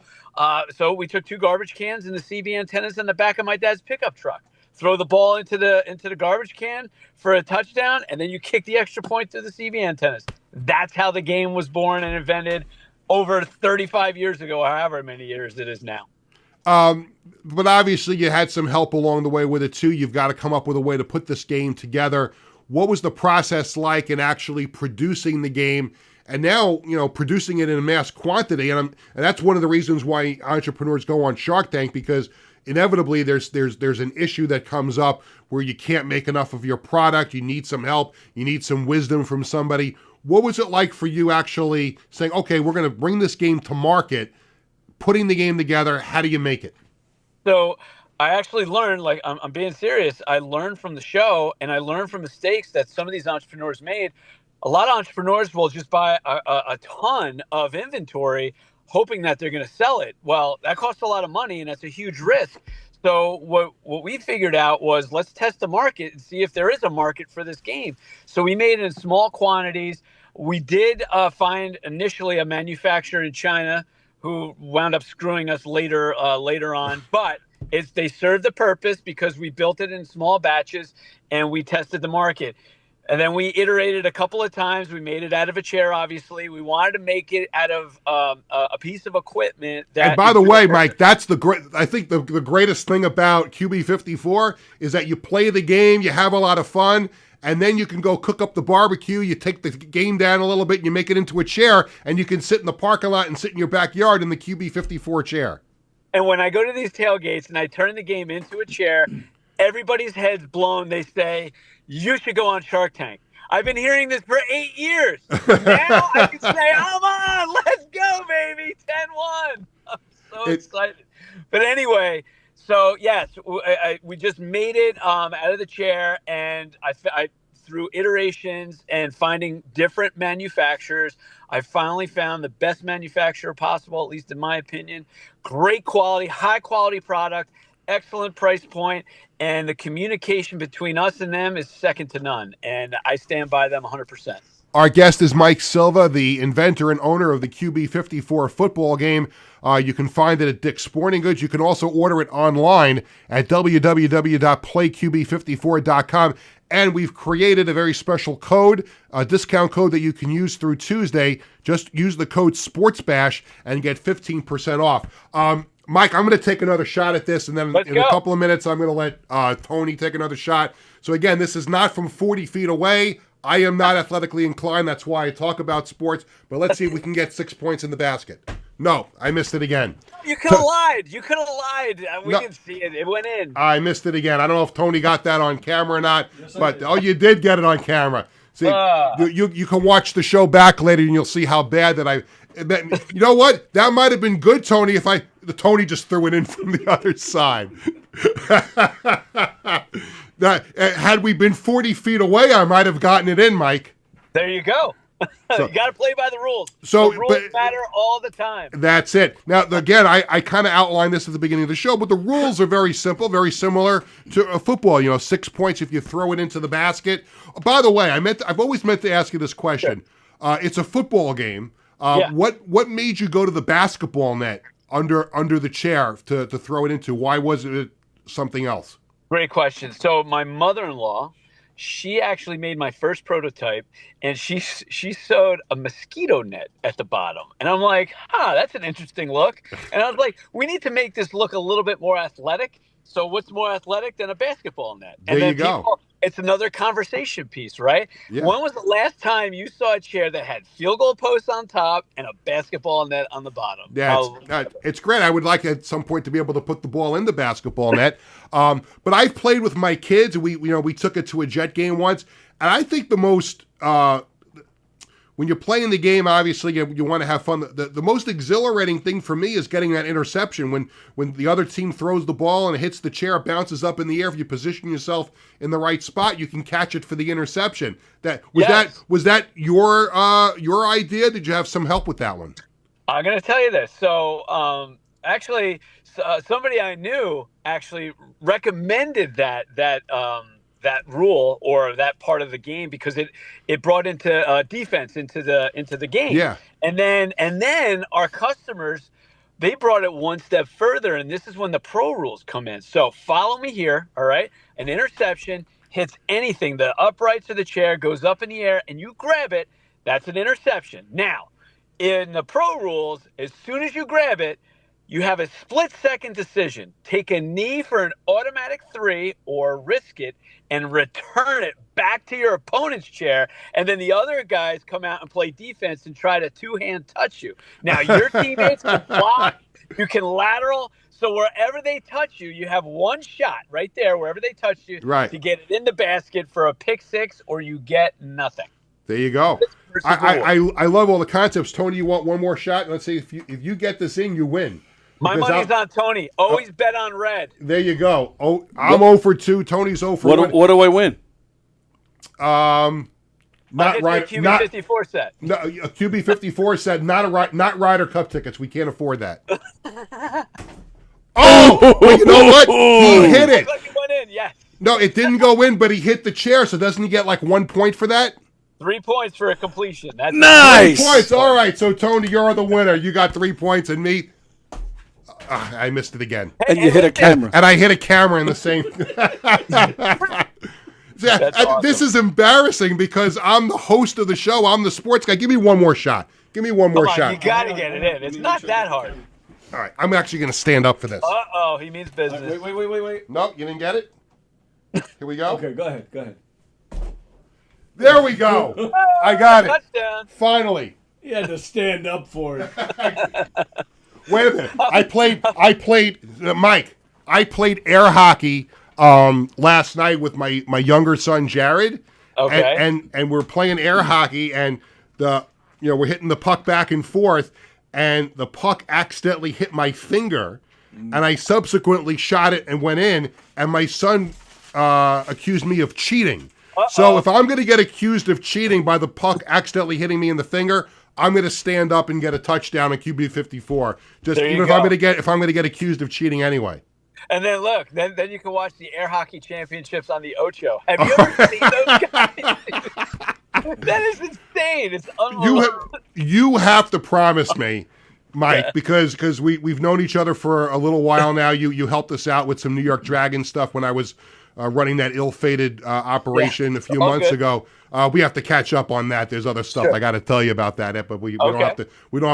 So we took 2 garbage cans and the CB antennas in the back of my dad's pickup truck. throw the ball into the garbage can for a touchdown, and then you kick the extra point through the CB antennas. That's how the game was born and invented over 35 years ago, or however many years it is now. But obviously you had some help along the way with it too. You've got to come up with a way to put this game together. What was the process like in actually producing the game? And now, producing it in a mass quantity. And that's one of the reasons why entrepreneurs go on Shark Tank, because inevitably there's an issue that comes up where you can't make enough of your product. You need some help. You need some wisdom from somebody. What was it like for you actually saying, okay, we're going to bring this game to market, putting the game together? How do you make it? So I actually learned, like, I'm being serious. I learned from the show, and I learned from mistakes that some of these entrepreneurs made. A lot of entrepreneurs will just buy a ton of inventory hoping that they're going to sell it. Well, that costs a lot of money, and that's a huge risk. So what we figured out was, let's test the market and see if there is a market for this game. So we made it in small quantities. We did find initially a manufacturer in China who wound up screwing us later on. But they served the purpose because we built it in small batches and we tested the market. And then we iterated a couple of times. We made it out of a chair, obviously. We wanted to make it out of a piece of equipment. And by the way, Mike, that's I think the greatest thing about QB54 is that you play the game, you have a lot of fun, and then you can go cook up the barbecue. You take the game down a little bit, and you make it into a chair, and you can sit in the parking lot and sit in your backyard in the QB54 chair. And when I go to these tailgates and I turn the game into a chair, everybody's head's blown. They say, you should go on Shark Tank. I've been hearing this for 8 years. Now I can say, I'm on. Let's go, baby. 10-1. I'm so excited. But anyway, so yes, we just made it out of the chair, and I through iterations and finding different manufacturers, I finally found the best manufacturer possible, at least in my opinion. Great quality, high quality product, excellent price point, and the communication between us and them is second to none. And I stand by them 100%. Our guest is Mike Silva, the inventor and owner of the QB54 football game. You can find it at Dick's Sporting Goods. You can also order it online at www.playqb54.com. And we've created a very special code, a discount code that you can use through Tuesday. Just use the code SPORTSBASH and get 15% off. Mike, I'm going to take another shot at this, and then in a couple of minutes, I'm going to let Tony take another shot. So again, this is not from 40 feet away. I am not athletically inclined. That's why I talk about sports. But let's see if we can get 6 points in the basket. No, I missed it again. You could have lied. You could have lied. We can see it. It went in. I missed it again. I don't know if Tony got that on camera or not. Yes, but you did get it on camera. See, you can watch the show back later, and you'll see how bad that I. You know what? That might have been good, Tony. If Tony just threw it in from the other side. Had we been 40 feet away, I might have gotten it in, Mike. There you go. So, you got to play by the rules. So the rules matter all the time. That's it. Now, again, I kind of outlined this at the beginning of the show, but the rules are very simple, very similar to football. 6 points if you throw it into the basket. By the way, I've always meant to ask you this question. Sure. It's a football game. What made you go to the basketball net under the chair to throw it into? Why wasn't it something else? Great question. So my mother-in-law, she actually made my first prototype, and she sewed a mosquito net at the bottom. And I'm like, that's an interesting look. And I was like, we need to make this look a little bit more athletic. So what's more athletic than a basketball net? And there you go. It's another conversation piece, right? Yeah. When was the last time you saw a chair that had field goal posts on top and a basketball net on the bottom? Yeah, it's great. I would like at some point to be able to put the ball in the basketball net. But I've played with my kids. We took it to a Jet game once, and I think the most when you're playing the game, obviously you want to have fun. The most exhilarating thing for me is getting that interception when the other team throws the ball and it hits the chair, bounces up in the air. If you position yourself in the right spot, you can catch it for the interception. Was that your idea? Did you have some help with that one? I'm going to tell you this. So actually, somebody I knew actually recommended that rule or that part of the game because it brought into defense into the game. Yeah. And then our customers, they brought it one step further, and this is when the pro rules come in. So follow me here, all right? an interception hits anything, the uprights of the chair goes up in the air, and you grab it, that's an interception. Now, in the pro rules, as soon as you grab it, you have a split-second decision. Take a knee for an automatic 3 or risk it and return it back to your opponent's chair. And then the other guys come out and play defense and try to two-hand touch you. Now, your teammates can block. You can lateral. So wherever they touch you, you have one shot right there, wherever they touch you, to get it in the basket for a pick 6, or you get nothing. There you go. I love all the concepts. Tony, you want one more shot? Let's see if you get this in, you win. My money's on Tony. Always bet on red. There you go. Oh, I'm 0 for 2. Tony's 0 for 1. What do I win? Not right. QB not 54 set. No, a QB 54 set. Not Ryder Cup tickets. We can't afford that. Oh, but you know what? He hit it. Like it went in, yes. No, it didn't go in, but he hit the chair. So doesn't he get like 1 point for that? 3 points for a completion. That's nice. 3 points. All right. So Tony, you're the winner. You got 3 points, and me. I missed it again. And you hit a camera. And I hit a camera in the same. Awesome. This is embarrassing because I'm the host of the show. I'm the sports guy. Give me one more shot. Give me one more shot. You got to get it in. It's not that hard. All right. I'm actually going to stand up for this. Uh-oh. He means business. Wait. No, you didn't get it? Here we go. Okay, go ahead. There we go. I got it. Touchdown. Finally. You had to stand up for it. Wait a minute. I played Mike. I played air hockey last night with my younger son Jared. Okay. And we're playing air hockey, and we're hitting the puck back and forth, and the puck accidentally hit my finger, and I subsequently shot it and went in, and my son accused me of cheating. Uh-oh. So if I'm going to get accused of cheating by the puck accidentally hitting me in the finger, I'm going to stand up and get a touchdown in QB 54. Just even if I'm going to get accused of cheating anyway. And then look, then you can watch the air hockey championships on the Ocho. Have you ever seen those guys? That is insane. It's unbelievable. You have to promise me, Mike, because we've known each other for a little while now. You helped us out with some New York Dragons stuff when I was running that ill-fated operation a few months ago. We have to catch up on that. There's other stuff I got to tell you about that, but we don't have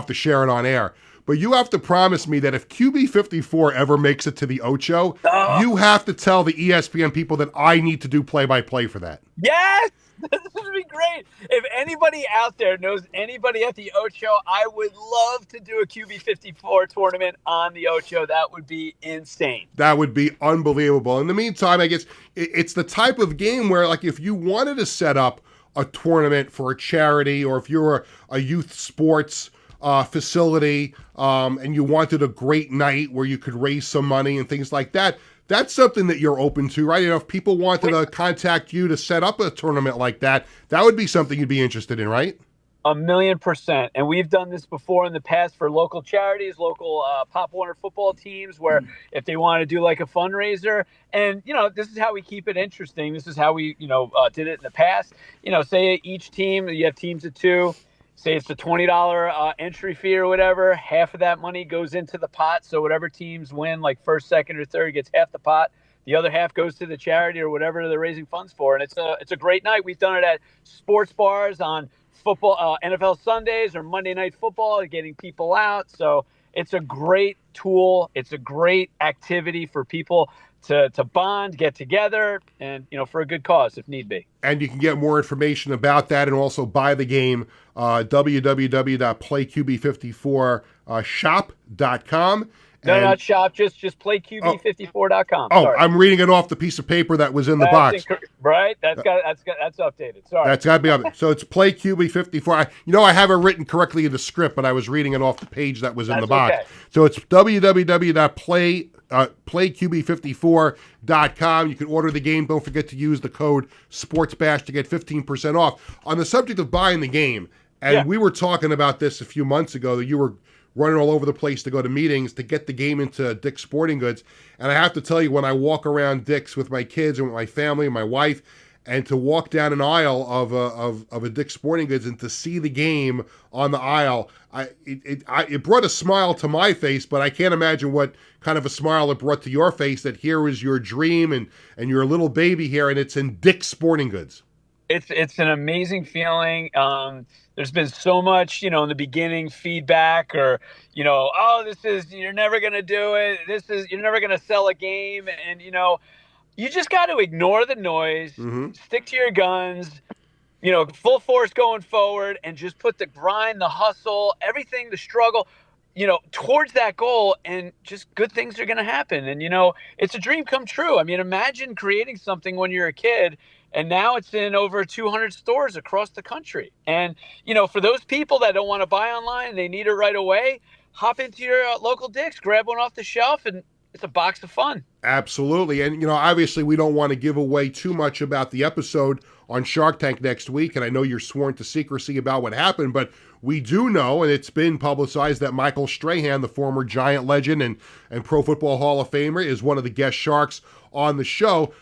to share it on air. But you have to promise me that if QB 54 ever makes it to the Ocho, you have to tell the ESPN people that I need to do play-by-play for that. Yes! This would be great. If anybody out there knows anybody at the Ocho, I would love to do a QB 54 tournament on the Ocho. That would be insane. That would be unbelievable. In the meantime, I guess it's the type of game where, like, if you wanted to set up a tournament for a charity, or if you're a youth sports facility and you wanted a great night where you could raise some money and things like that, that's something that you're open to, right? If people wanted to contact you to set up a tournament like that, that would be something you'd be interested in, right? 1,000,000%. And we've done this before in the past for local charities, local Pop Warner football teams, where if they want to do like a fundraiser, and, this is how we keep it interesting. This is how we, did it in the past. Say each team, you have teams of 2. Say it's a $20 entry fee or whatever, half of that money goes into the pot. So whatever teams win, like first, second, or third, gets half the pot. The other half goes to the charity or whatever they're raising funds for. And it's a great night. We've done it at sports bars on football, NFL Sundays or Monday Night Football, getting people out. So it's a great tool. It's a great activity for people to bond, get together, and, for a good cause if need be. And you can get more information about that and also buy the game, www.playqb54shop.com. No, not shop, just playqb54.com. Oh, sorry. I'm reading it off the piece of paper that was in the box. Right? That's updated. Sorry. That's got to be up. So it's playqb54. I have it written correctly in the script, but I was reading it off the page that was in the box. Okay. So it's www.playqb54.com. You can order the game. Don't forget to use the code SportsBash to get 15% off. On the subject of buying the game, and we were talking about this a few months ago, that you were running all over the place to go to meetings to get the game into Dick's Sporting Goods. And I have to tell you, when I walk around Dick's with my kids and with my family and my wife, and to walk down an aisle of a Dick's Sporting Goods and to see the game on the aisle, it brought a smile to my face, but I can't imagine what kind of a smile it brought to your face, that here is your dream and you're a little baby here and it's in Dick's Sporting Goods. It's an amazing feeling. There's been so much, in the beginning feedback, or, oh, you're never going to do it. You're never going to sell a game. And, you just got to ignore the noise, stick to your guns, full force going forward, and just put the grind, the hustle, everything, the struggle, towards that goal, and just good things are going to happen. And, it's a dream come true. I mean, imagine creating something when you're a kid, and now it's in over 200 stores across the country. And, for those people that don't want to buy online and they need it right away, hop into your local Dick's, grab one off the shelf, and it's a box of fun. Absolutely. And, obviously we don't want to give away too much about the episode on Shark Tank next week. And I know you're sworn to secrecy about what happened, but we do know, and it's been publicized, that Michael Strahan, the former Giant legend and Pro Football Hall of Famer, is one of the guest Sharks on the show.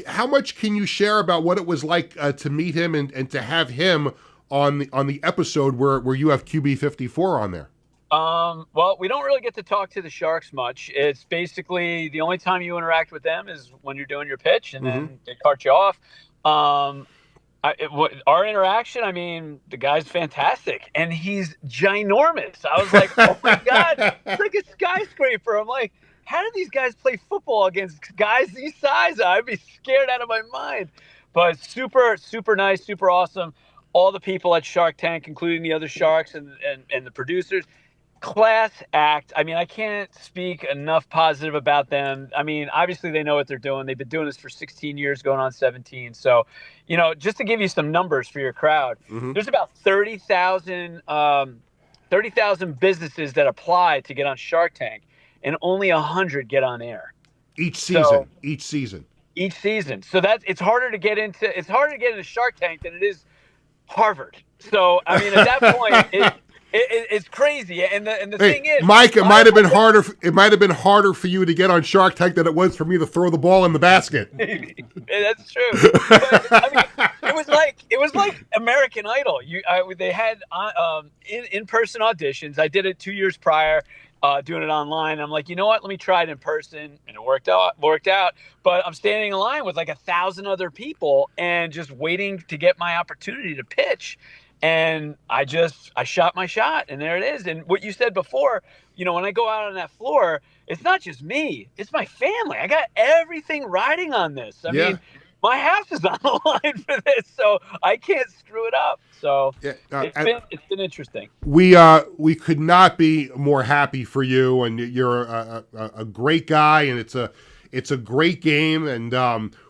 How much can you share about what it was like to meet him and to have him on the episode where you have QB 54 on there? Well, we don't really get to talk to the Sharks much. It's basically the only time you interact with them is when you're doing your pitch, and then they cart you off. Our interaction, I mean, the guy's fantastic, and he's ginormous. I was like, oh my God, it's like a skyscraper. I'm like, how do these guys play football against guys these size? I'd be scared out of my mind. But super, super nice, super awesome. All the people at Shark Tank, including the other Sharks and the producers, class act. I mean, I can't speak enough positive about them. I mean, obviously they know what they're doing. They've been doing this for 16 years, going on 17. So, just to give you some numbers for your crowd, there's about 30,000 businesses that apply to get on Shark Tank, and only 100 get on air each season. So it's harder to get into Shark Tank than it is Harvard. So I mean, at that point, it's crazy. And the thing is, Mike, it might have been harder. It might have been harder for you to get on Shark Tank than it was for me to throw the ball in the basket. That's true. But, I mean, it was like American Idol. They had in-person auditions. I did it 2 years prior. Doing it online. I'm like, you know what? Let me try it in person, and it worked out. But I'm standing in line with like 1,000 other people and just waiting to get my opportunity to pitch. And I shot my shot, and there it is. And what you said before, when I go out on that floor, it's not just me; it's my family. I got everything riding on this. I mean, my house is on the line for this, so I can't screw it up. So it's been interesting. We could not be more happy for you, and you're a great guy, and it's a great game, and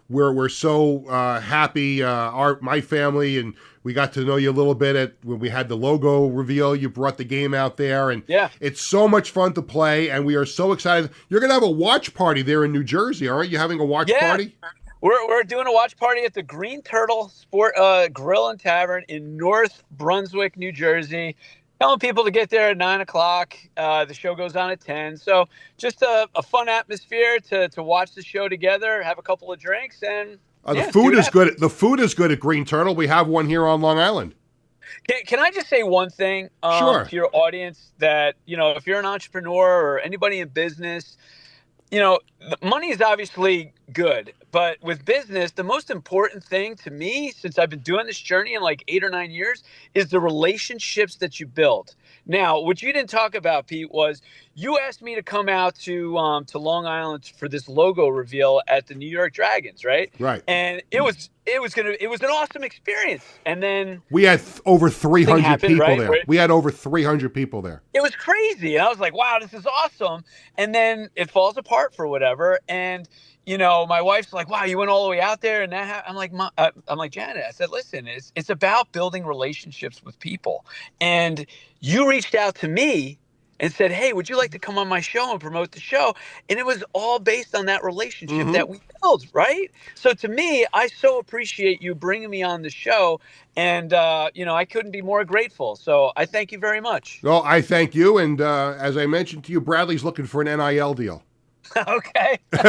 we're so happy. My family, and we got to know you a little bit when we had the logo reveal. You brought the game out there, and it's so much fun to play, and we are so excited. You're gonna have a watch party there in New Jersey, aren't you? Having a watch party? We're doing a watch party at the Green Turtle Sport Grill and Tavern in North Brunswick, New Jersey. Telling people to get there at 9 o'clock. The show goes on at 10. So just a fun atmosphere to watch the show together, have a couple of drinks, and the food is good. The food is good at Green Turtle. We have one here on Long Island. Can I just say one thing Sure. to your audience, that if you're an entrepreneur or anybody in business, money is obviously good, but with business, the most important thing to me, since I've been doing this journey in like 8 or 9 years, is the relationships that you build. Now, what you didn't talk about, Pete, was you asked me to come out to Long Island for this logo reveal at the New York Dragons, right? Right. And it was an awesome experience. And then we had over 300 people right? there. We had over 300 people there. It was crazy. And I was like, wow, this is awesome. And then it falls apart for whatever. And, my wife's like, wow, you went all the way out there. And I'm like, Janet, I said, listen, it's about building relationships with people. And you reached out to me and said, hey, would you like to come on my show and promote the show? And it was all based on that relationship that we built, right? So to me, I so appreciate you bringing me on the show. And, I couldn't be more grateful. So I thank you very much. Well, I thank you. And as I mentioned to you, Bradley's looking for an NIL deal. Okay. You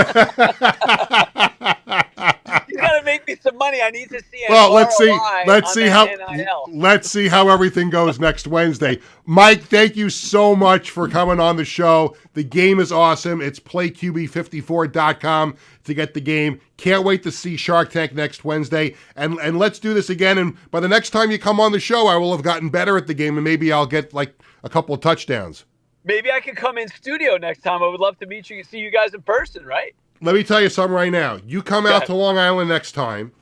got to make make me some money. I need to see. Well, let's see. ROI Let's on see that how. NIL. Let's see how everything goes next Wednesday. Mike, thank you so much for coming on the show. The game is awesome. It's playqb54.com to get the game. Can't wait to see Shark Tank next Wednesday. And let's do this again. And by the next time you come on the show, I will have gotten better at the game, and maybe I'll get like a couple of touchdowns. Maybe I could come in studio next time. I would love to meet you, see you guys in person, right? Let me tell you something right now. You come out to Long Island next time.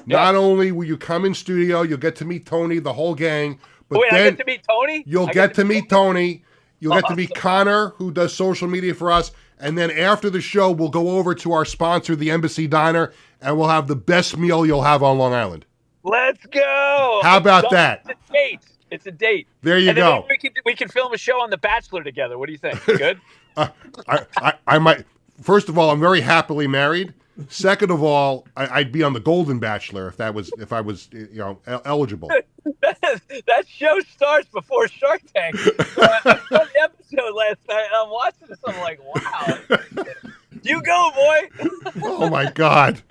Not only will you come in studio, you'll get to meet Tony, the whole gang. But Wait, then I get to meet Tony? You'll get to meet Tony. You'll get to meet Connor, who does social media for us. And then after the show, we'll go over to our sponsor, the Embassy Diner, and we'll have the best meal you'll have on Long Island. Let's go. How about that? It's a date. It's a date. There you go. Maybe we can film a show on The Bachelor together. What do you think? Good? I might. First of all, I'm very happily married. Second of all, I'd be on the Golden Bachelor if I was eligible. That show starts before Shark Tank. So I saw the episode last night, and I'm watching this. I'm like, wow. You go, boy. Oh my God,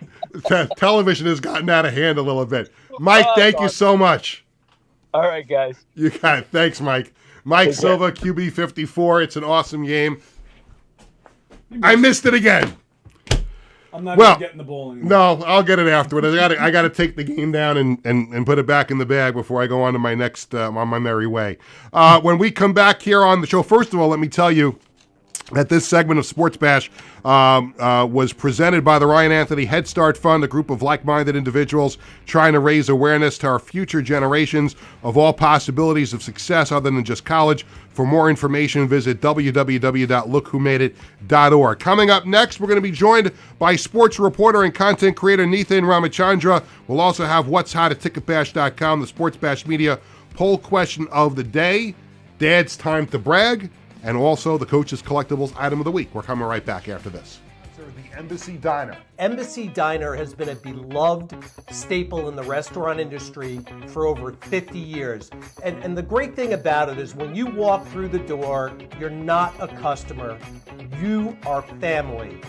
television has gotten out of hand a little bit. Mike, thank you so much. All right, guys. You got it. Thanks, Mike. Mike Silva, QB54. It's an awesome game. I missed it again. I'm not even getting the ball anymore. No, I'll get it afterward. I got to take the game down and put it back in the bag before I go on to my next on my merry way. When we come back here on the show, first of all, let me tell you that this segment of Sports Bash was presented by the Ryan Anthony Head Start Fund, a group of like-minded individuals trying to raise awareness to our future generations of all possibilities of success other than just college. For more information, visit www.lookwhomadeit.org. Coming up next, we're going to be joined by sports reporter and content creator Nathan Ramachandra. We'll also have What's Hot at ticketbash.com, the Sports Bash Media poll question of the day, Dad's Time to Brag, and also the Coach's Collectibles item of the week. We're coming right back after this. The Embassy Diner. Embassy Diner has been a beloved staple in the restaurant industry for over 50 years. And the great thing about it is when you walk through the door, you're not a customer, you are family.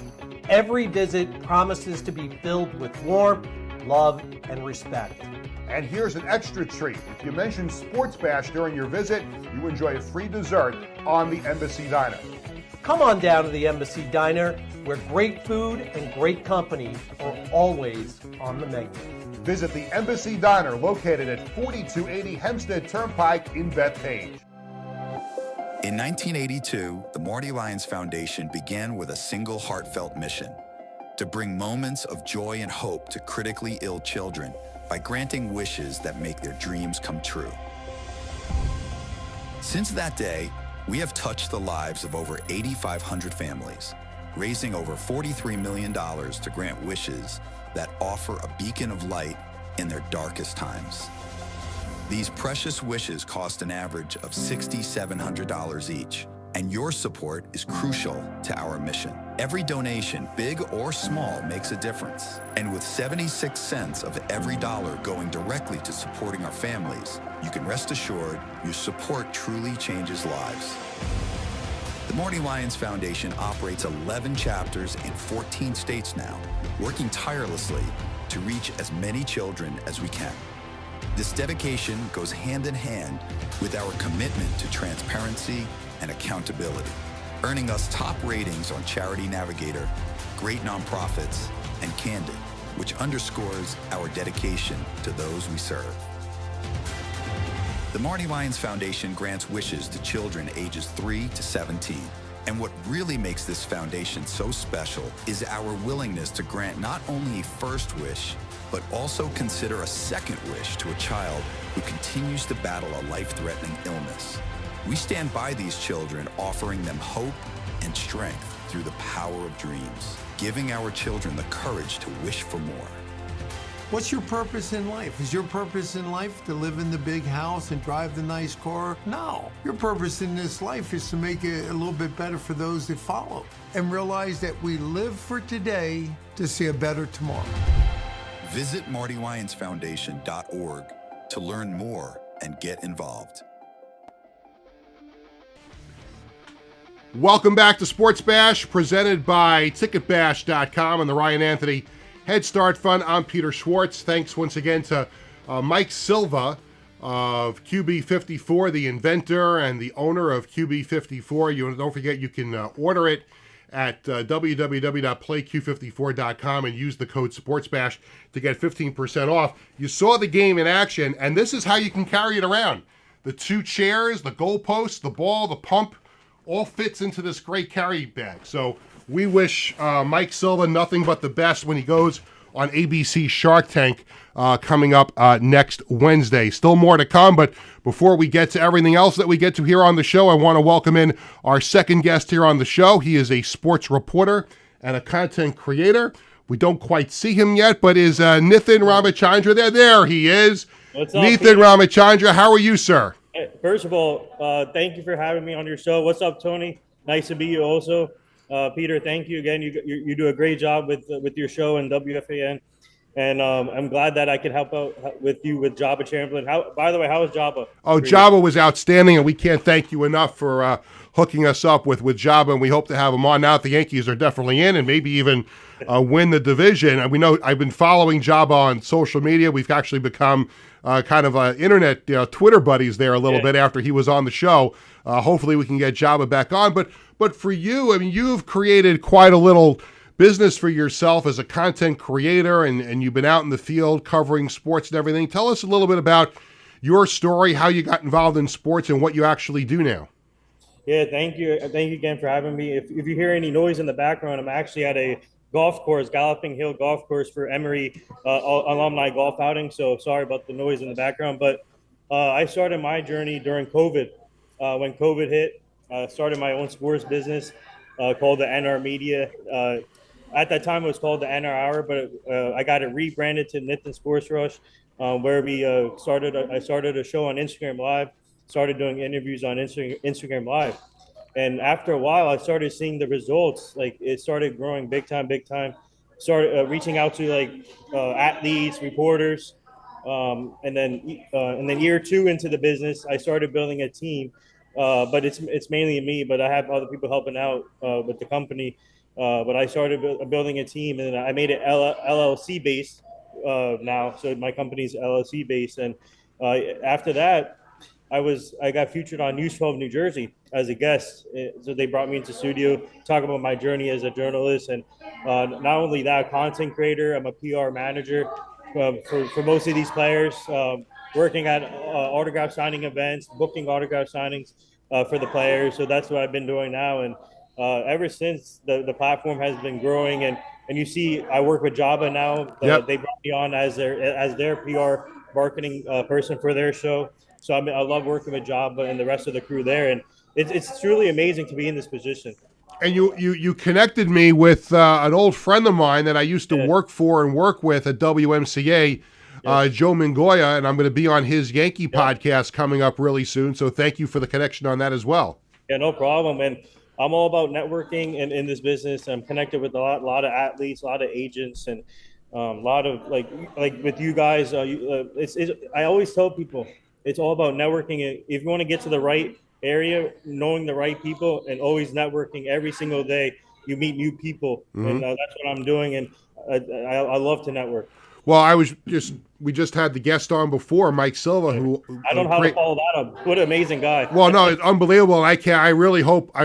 Every visit promises to be filled with warmth, love, and respect. And here's an extra treat. If you mention Sports Bash during your visit, you enjoy a free dessert on the Embassy Diner. Come on down to the Embassy Diner, where great food and great company are always on the menu. Visit the Embassy Diner, located at 4280 Hempstead Turnpike in Bethpage. In 1982, the Marty Lyons Foundation began with a single heartfelt mission: to bring moments of joy and hope to critically ill children by granting wishes that make their dreams come true. Since that day, we have touched the lives of over 8,500 families, raising over $43 million to grant wishes that offer a beacon of light in their darkest times. These precious wishes cost an average of $6,700 each, and your support is crucial to our mission. Every donation, big or small, makes a difference. And with 76 cents of every dollar going directly to supporting our families, you can rest assured your support truly changes lives. The Marty Lyons Foundation operates 11 chapters in 14 states now, working tirelessly to reach as many children as we can. This dedication goes hand in hand with our commitment to transparency and accountability, earning us top ratings on Charity Navigator, Great Nonprofits, and Candid, which underscores our dedication to those we serve. The Marty Lyons Foundation grants wishes to children ages 3 to 17. And what really makes this foundation so special is our willingness to grant not only a first wish, but also consider a second wish to a child who continues to battle a life-threatening illness. We stand by these children, offering them hope and strength through the power of dreams, giving our children the courage to wish for more. What's your purpose in life? Is your purpose in life to live in the big house and drive the nice car? No. Your purpose in this life is to make it a little bit better for those that follow and realize that we live for today to see a better tomorrow. Visit MartyLyonsFoundation.org to learn more and get involved. Welcome back to Sports Bash, presented by TicketBash.com and the Ryan Anthony Head Start Fund. I'm Peter Schwartz. Thanks once again to Mike Silva of QB54, the inventor and the owner of QB54. You don't forget you can order it at www.playq54.com and use the code SportsBash to get 15% off. You saw the game in action, and this is how you can carry it around. The 2 chairs, the goalposts, the ball, the pump, all fits into this great carry bag. So we wish Mike Silva nothing but the best when he goes on ABC Shark Tank coming up next Wednesday. Still more to come, but before we get to everything else that we get to here on the show, I want to welcome in our second guest here on the show. He is a sports reporter and a content creator. We don't quite see him yet, but is Nithin Ramachandra there? There he is. What's up, Nithin Peter? Ramachandra, how are you, sir? First of all, thank you for having me on your show. What's up, Tony? Nice to meet you also. Peter, thank you again. You do a great job with your show and WFAN. And I'm glad that I could help out with you with Jabba Chamberlain. By the way, how was Jabba? Oh, Jabba was outstanding, and we can't thank you enough for hooking us up with Jabba, and we hope to have him on now that the Yankees are definitely in and maybe even win the division. And we know I've been following Jabba on social media. We've actually become kind of internet Twitter buddies there a little bit after he was on the show. Hopefully we can get Jabba back on. But for you, I mean, you've created quite a little business for yourself as a content creator, and you've been out in the field covering sports and everything. Tell us a little bit about your story, how you got involved in sports, and what you actually do now. Yeah, thank you. Thank you again for having me. If you hear any noise in the background, I'm actually at a golf course, Galloping Hill Golf Course for Emory alumni golf outing. So sorry about the noise in the background. But I started my journey during COVID. When COVID hit, started my own sports business called the NR Media. At that time, it was called the NR Hour, but I got it rebranded to Nithin Sports Rush, where I started a show on Instagram Live, started doing interviews on Instagram Live. And after a while, I started seeing the results. Like, it started growing big time. Started reaching out to athletes, reporters. And then year 2 into the business, I started building a team. But it's mainly me, but I have other people helping out with the company. But I started building a team, and I made it LLC based now. So my company's LLC based, and after that, I got featured on News 12 New Jersey as a guest. So they brought me into studio, talk about my journey as a journalist, and not only that, content creator. I'm a PR manager for most of these players, working at autograph signing events, booking autograph signings for the players. So that's what I've been doing now, and ever since the platform has been growing, and you see, I work with Jabba now. They brought me on as their PR marketing person for their show. So I love working with Jabba and the rest of the crew there, and it's truly amazing to be in this position. And you connected me with an old friend of mine that I used to work for and work with at WMCA, Joe Mingoya, and I'm going to be on his Yankee podcast coming up really soon. So thank you for the connection on that as well. Yeah, no problem. And I'm all about networking in this business. I'm connected with a lot of athletes, a lot of agents, and a lot of like with you guys. I always tell people it's all about networking. If you want to get to the right area, knowing the right people, and always networking every single day, you meet new people, and that's what I'm doing. And I love to network. Well, we just had the guest on before, Mike Silva, who I don't know how to follow that up. What an amazing guy! Well, no, it's unbelievable. I really hope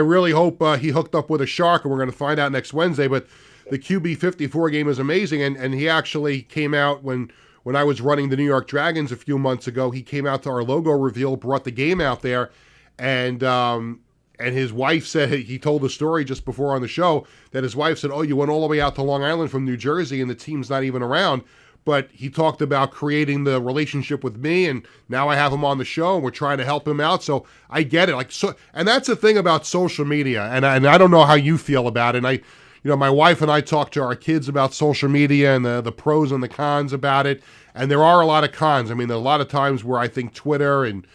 he hooked up with a shark, and we're going to find out next Wednesday. But the QB54 game is amazing, and he actually came out when I was running the New York Dragons a few months ago. He came out to our logo reveal, brought the game out there, and his wife said, he told the story just before on the show that his wife said, "Oh, you went all the way out to Long Island from New Jersey, and the team's not even around." But he talked about creating the relationship with me, and now I have him on the show, and we're trying to help him out. So I get it. And that's the thing about social media, and I don't know how you feel about it. And my wife and I talk to our kids about social media and the pros and the cons about it. And there are a lot of cons. I mean, there are a lot of times where I think Twitter and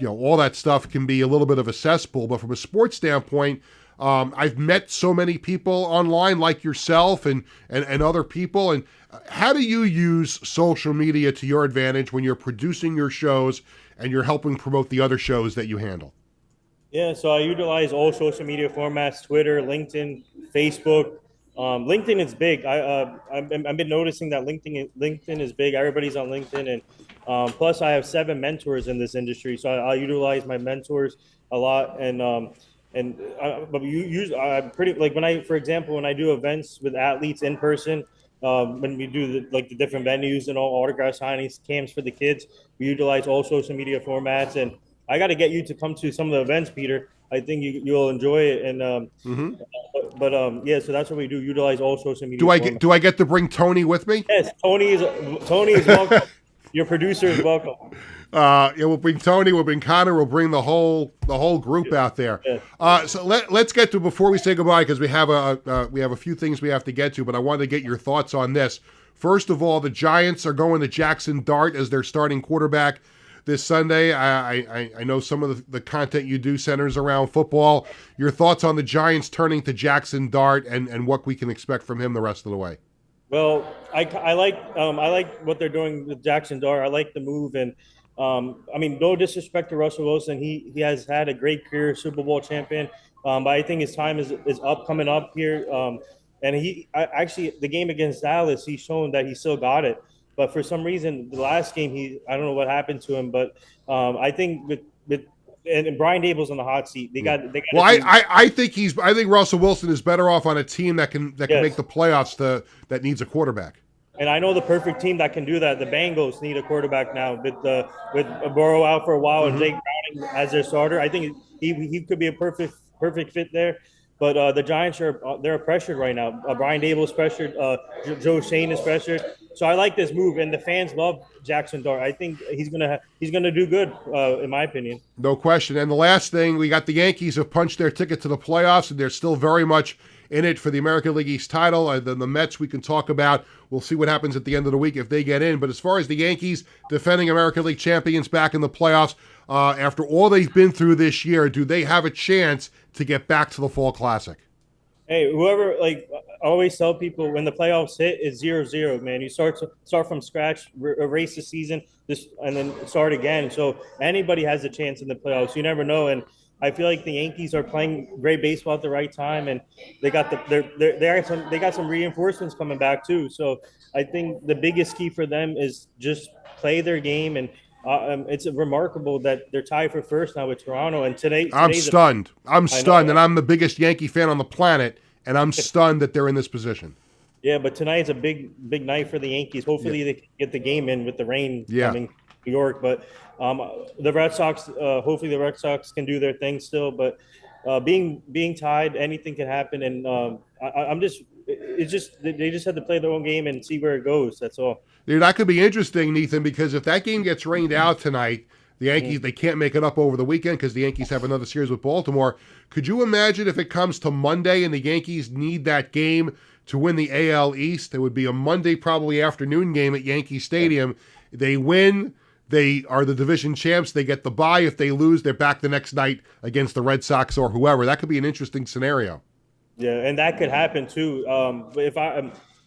all that stuff can be a little bit of a cesspool. But from a sports standpoint, I've met so many people online like yourself and other people. And how do you use social media to your advantage when you're producing your shows and you're helping promote the other shows that you handle? Yeah, so I utilize all social media formats: Twitter, LinkedIn, Facebook, LinkedIn is big. I've been noticing that LinkedIn is big. Everybody's on LinkedIn, and plus I have 7 mentors in this industry, so I utilize my mentors a lot. But you use I'm pretty like for example, when I do events with athletes in person. When we do the different venues and all autograph signings, camps for the kids, we utilize all social media formats. And I got to get you to come to some of the events, Peter. I think you'll enjoy it. And yeah, so that's what we do. Utilize all social media. Do I get to bring Tony with me? Yes, Tony is welcome. Your producer is welcome. Yeah, we'll bring Tony, we'll bring Connor, we'll bring the whole group out there. Yeah. So let's get to, before we say goodbye, because we have a few things we have to get to, but I wanted to get your thoughts on this. First of all, the Giants are going to Jackson Dart as their starting quarterback this Sunday. I know some of the content you do centers around football. Your thoughts on the Giants turning to Jackson Dart and what we can expect from him the rest of the way? Well, I like what they're doing with Jackson Dart. I like the move, and I mean, no disrespect to Russell Wilson. He has had a great career, Super Bowl champion. But I think his time is coming up here. And actually, the game against Dallas, he's shown that he still got it. But for some reason, the last game, I don't know what happened to him. But I think and Brian Dable's on the hot seat. They got. Well, I think Russell Wilson is better off on a team that can make the playoffs that needs a quarterback. And I know the perfect team that can do that. The Bengals need a quarterback now with Burrow out for a while and Jake Browning as their starter. I think he could be a perfect fit there. But the Giants they're pressured right now. Brian Dable's pressured. Joe Shane is pressured. So I like this move, and the fans love Jackson Dart. I think he's gonna do good, in my opinion. No question. And the last thing, we got the Yankees have punched their ticket to the playoffs, and they're still very much in it for the American League East title. Then the Mets we can talk about. We'll see what happens at the end of the week if they get in. But as far as the Yankees defending American League champions back in the playoffs, after all they've been through this year, do they have a chance to get back to the Fall Classic? Hey, whoever, I always tell people, when the playoffs hit, it's 0-0, man. You start from scratch, erase the season, and then start again. So anybody has a chance in the playoffs. You never know. And I feel like the Yankees are playing great baseball at the right time, and they got some reinforcements coming back too. So I think the biggest key for them is just play their game, and it's remarkable that they're tied for first now with Toronto. And I'm stunned, and I'm the biggest Yankee fan on the planet, and I'm stunned that they're in this position. Yeah, but tonight's a big night for the Yankees. Hopefully they can get the game in with the rain coming to New York. But the Red Sox, hopefully the Red Sox can do their thing still. But being tied, anything can happen. And they just have to play their own game and see where it goes. That's all. Dude, that could be interesting, Nathan, because if that game gets rained out tonight, the Yankees, they can't make it up over the weekend because the Yankees have another series with Baltimore. Could you imagine if it comes to Monday and the Yankees need that game to win the AL East? It would be a Monday, probably afternoon game at Yankee Stadium. They win. They are the division champs. They get the bye. If they lose, they're back the next night against the Red Sox or whoever. That could be an interesting scenario. Yeah, and that could happen too. But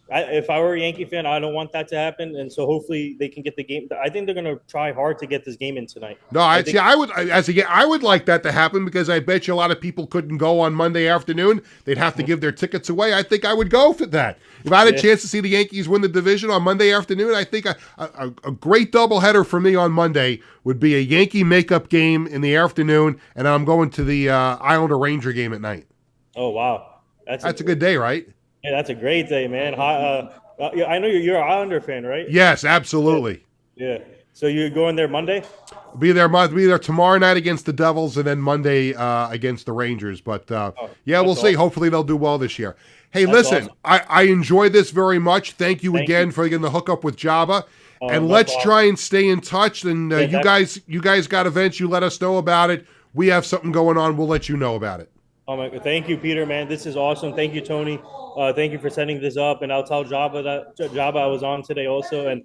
if I were a Yankee fan, I don't want that to happen, and so hopefully they can get the game. I think they're going to try hard to get this game in tonight. No, I would like that to happen because I bet you a lot of people couldn't go on Monday afternoon. They'd have to give their tickets away. I think I would go for that. If I had a chance to see the Yankees win the division on Monday afternoon, I think a great doubleheader for me on Monday would be a Yankee makeup game in the afternoon, and I'm going to the Islander Ranger game at night. Oh wow, that's a good day, right? Yeah, that's a great day, man. I know you're an Islander fan, right? Yes, absolutely. Yeah. So you're going there Monday? Be there tomorrow night against the Devils, and then Monday against the Rangers. But we'll see. Hopefully they'll do well this year. Hey, listen, awesome. I enjoyed this very much. Thank you again for getting the hookup with Jabba. And let's try and stay in touch. And you guys got events. You let us know about it. We have something going on. We'll let you know about it. Thank you, Peter, man. This is awesome. Thank you, Tony. Thank you for setting this up. And I'll tell Jabba I was on today also. And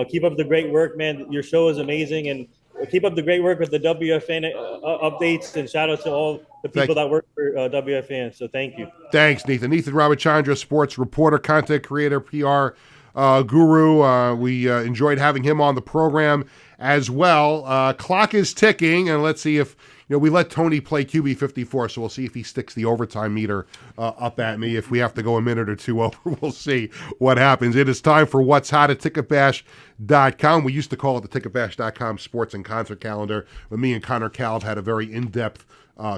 keep up the great work, man. Your show is amazing. And keep up the great work with the WFN updates. And shout out to all the people that work for WFN. So thank you. Thanks, Nathan. Nathan Ramachandra, sports reporter, content creator, PR guru. We enjoyed having him on the program as well. Clock is ticking. And let's see if we let Tony play QB 54, so we'll see if he sticks the overtime meter up at me. If we have to go a minute or two over, we'll see what happens. It is time for What's Hot at ticketbash.com. We used to call it the ticketbash.com sports and concert calendar, but me and Connor Calv had a very in-depth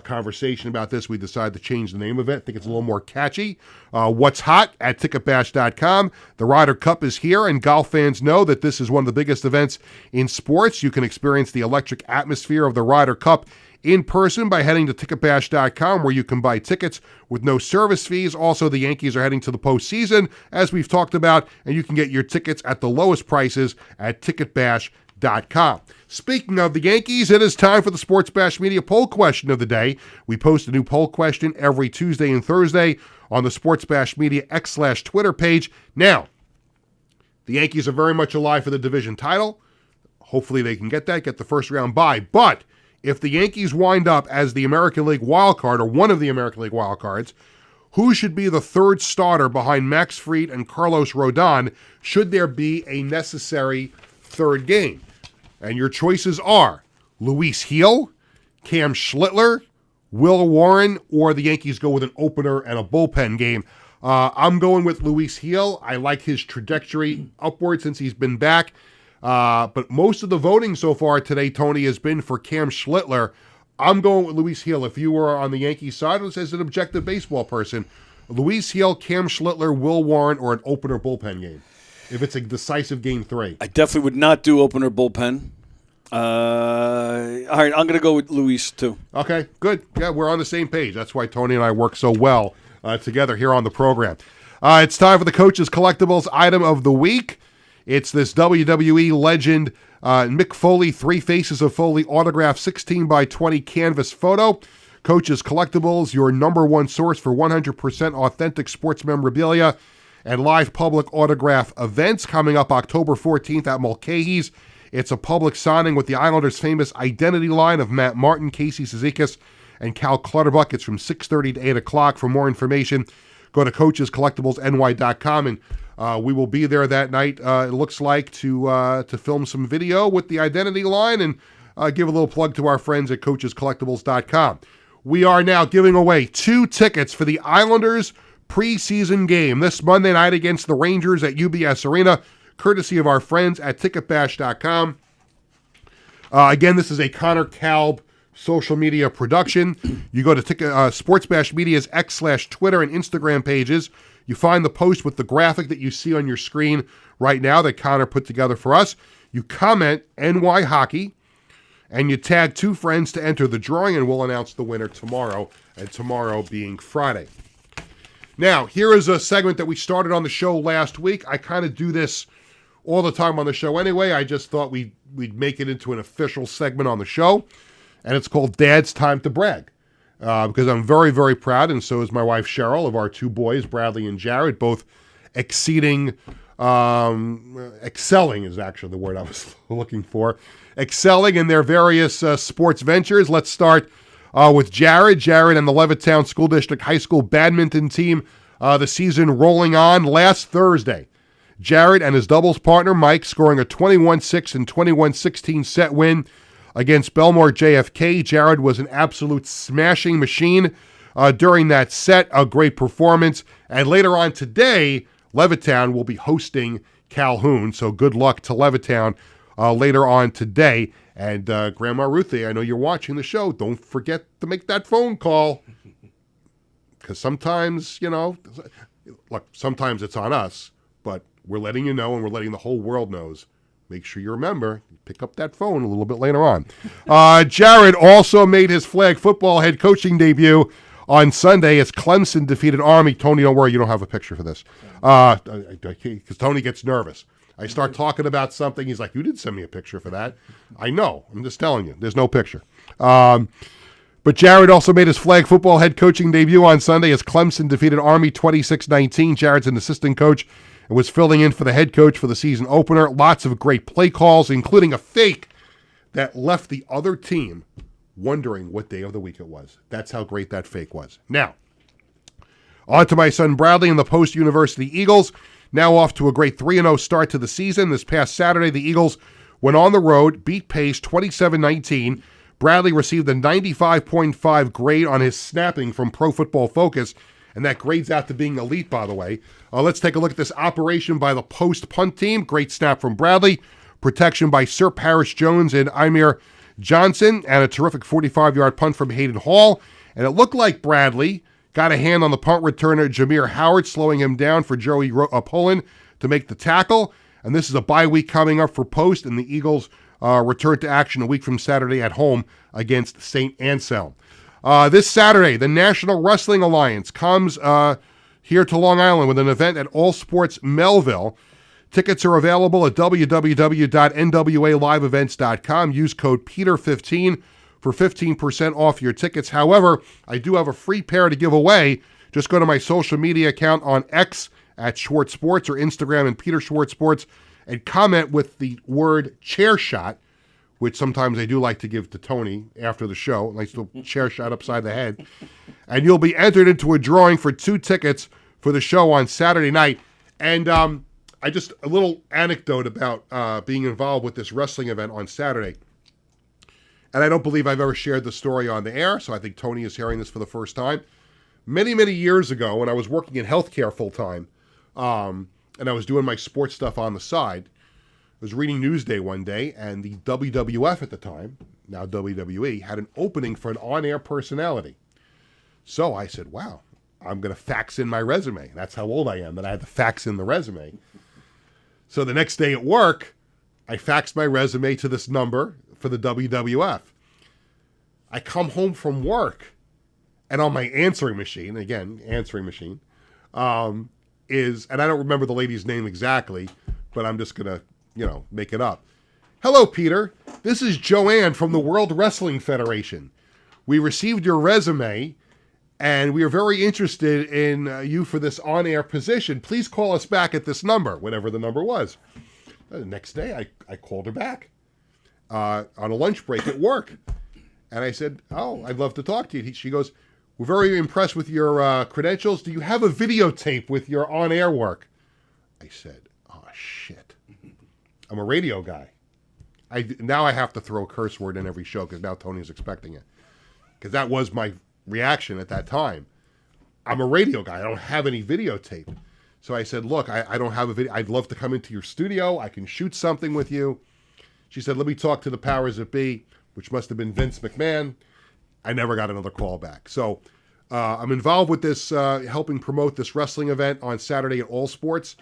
conversation about this. We decided to change the name of it. I think it's a little more catchy. What's Hot at ticketbash.com. The Ryder Cup is here, and golf fans know that this is one of the biggest events in sports. You can experience the electric atmosphere of the Ryder Cup in person by heading to ticketbash.com, where you can buy tickets with no service fees. Also, the Yankees are heading to the postseason, as we've talked about, and you can get your tickets at the lowest prices at ticketbash.com. Speaking of the Yankees, it is time for the Sports Bash Media poll question of the day. We post a new poll question every Tuesday and Thursday on the Sports Bash Media X/Twitter page. Now, the Yankees are very much alive for the division title. Hopefully they can get the first round bye. But if the Yankees wind up as the American League wild card, or one of the American League wild cards, who should be the third starter behind Max Fried and Carlos Rodon should there be a necessary third game? And your choices are Luis Gil, Cam Schlittler, Will Warren, or the Yankees go with an opener and a bullpen game. I'm going with Luis Gil. I like his trajectory upward since he's been back. But most of the voting so far today, Tony, has been for Cam Schlittler. I'm going with Luis Gil. If you were on the Yankees side, as an objective baseball person, Luis Gil, Cam Schlittler, Will Warren, or an opener bullpen game, if it's a decisive game 3. I definitely would not do opener bullpen. All right, I'm going to go with Luis, too. Okay, good. Yeah, we're on the same page. That's why Tony and I work so well together here on the program. It's time for the Coach's Collectibles item of the week. It's this WWE legend Mick Foley, Three Faces of Foley autograph 16x20 canvas photo. Coach's Collectibles, your number one source for 100% authentic sports memorabilia and live public autograph events, coming up October 14th at Mulcahy's. It's a public signing with the Islanders' famous identity line of Matt Martin, Casey Cizikas, and Cal Clutterbuck. It's from 6:30 to 8 o'clock. For more information, go to coachescollectiblesny.com, and we will be there that night, it looks like, to film some video with the identity line and give a little plug to our friends at coachescollectibles.com. We are now giving away 2 tickets for the Islanders preseason game this Monday night against the Rangers at UBS Arena, courtesy of our friends at ticketbash.com. Again, this is a Connor Kalb social media production. You go to Sports Bash Media's X/Twitter and Instagram pages. You find the post with the graphic that you see on your screen right now that Connor put together for us. You comment NY Hockey, and you tag 2 friends to enter the drawing, and we'll announce the winner tomorrow, and tomorrow being Friday. Now, here is a segment that we started on the show last week. I kind of do this all the time on the show anyway. I just thought we'd make it into an official segment on the show, and it's called Dad's Time to Brag. Because I'm very, very proud, and so is my wife Cheryl, of our 2 boys, Bradley and Jared, both excelling is actually the word I was looking for, excelling in their various sports ventures. Let's start with Jared. Jared and the Levittown School District High School badminton team, the season rolling on. Last Thursday, Jared and his doubles partner, Mike, scoring a 21-6 and 21-16 set win against Belmore JFK. Jared was an absolute smashing machine during that set, a great performance. And later on today, Levittown will be hosting Calhoun, so good luck to Levittown later on today. And Grandma Ruthie, I know you're watching the show. Don't forget to make that phone call, because sometimes, look, sometimes it's on us, but we're letting you know, and we're letting the whole world knows. Make sure you remember, pick up that phone a little bit later on. Jared also made his flag football head coaching debut on Sunday as Clemson defeated Army. Tony, don't worry, you don't have a picture for this. Because Tony gets nervous. I start talking about something, he's like, you didn't send me a picture for that. I know, I'm just telling you, there's no picture. But Jared also made his flag football head coaching debut on Sunday as Clemson defeated Army 26-19. Jared's an assistant coach and was filling in for the head coach for the season opener. Lots of great play calls, including a fake that left the other team wondering what day of the week it was. That's how great that fake was. Now, on to my son Bradley and the post-University Eagles. Now off to a great 3-0 start to the season. This past Saturday, the Eagles went on the road, beat Pace 27-19. Bradley received a 95.5 grade on his snapping from Pro Football Focus, and that grades out to being elite, by the way. Let's take a look at this operation by the post punt team. Great snap from Bradley. Protection by Sir Parrish Jones and Imir Johnson, and a terrific 45-yard punt from Hayden Hall. And it looked like Bradley got a hand on the punt returner, Jameer Howard, slowing him down for Joey Poland to make the tackle. And this is a bye week coming up for post, and the Eagles return to action a week from Saturday at home against St. Anselm. This Saturday, the National Wrestling Alliance comes here to Long Island with an event at All Sports Melville. Tickets are available at www.nwaliveevents.com. Use code PETER15 for 15% off your tickets. However, I do have a free pair to give away. Just go to my social media account on X at Schwartz Sports or Instagram and Peter Schwartz Sports and comment with the word chair shot, which sometimes I do like to give to Tony after the show. Nice little chair shot upside the head. And you'll be entered into a drawing for 2 tickets for the show on Saturday night. And I just, a little anecdote about being involved with this wrestling event on Saturday. And I don't believe I've ever shared the story on the air, so I think Tony is hearing this for the first time. Many, many years ago, when I was working in healthcare full-time, and I was doing my sports stuff on the side, I was reading Newsday one day, and the WWF at the time, now WWE, had an opening for an on-air personality. So I said, wow, I'm going to fax in my resume. That's how old I am, that I had to fax in the resume. So the next day at work, I faxed my resume to this number for the WWF. I come home from work, and on my answering machine, again, answering machine, is, and I don't remember the lady's name exactly, but I'm just going to, make it up. Hello, Peter. This is Joanne from the World Wrestling Federation. We received your resume, and we are very interested in you for this on-air position. Please call us back at this number, whatever the number was. The next day, I called her back on a lunch break at work. And I said, oh, I'd love to talk to you. She goes, we're very impressed with your credentials. Do you have a videotape with your on-air work? I said, oh, shit. I'm a radio guy. Now I have to throw a curse word in every show because now Tony's expecting it. Because that was my reaction at that time. I'm a radio guy. I don't have any videotape. So I said, look, I don't have a video. I'd love to come into your studio. I can shoot something with you. She said, let me talk to the powers that be, which must have been Vince McMahon. I never got another call back. So I'm involved with this, helping promote this wrestling event on Saturday at All Sports.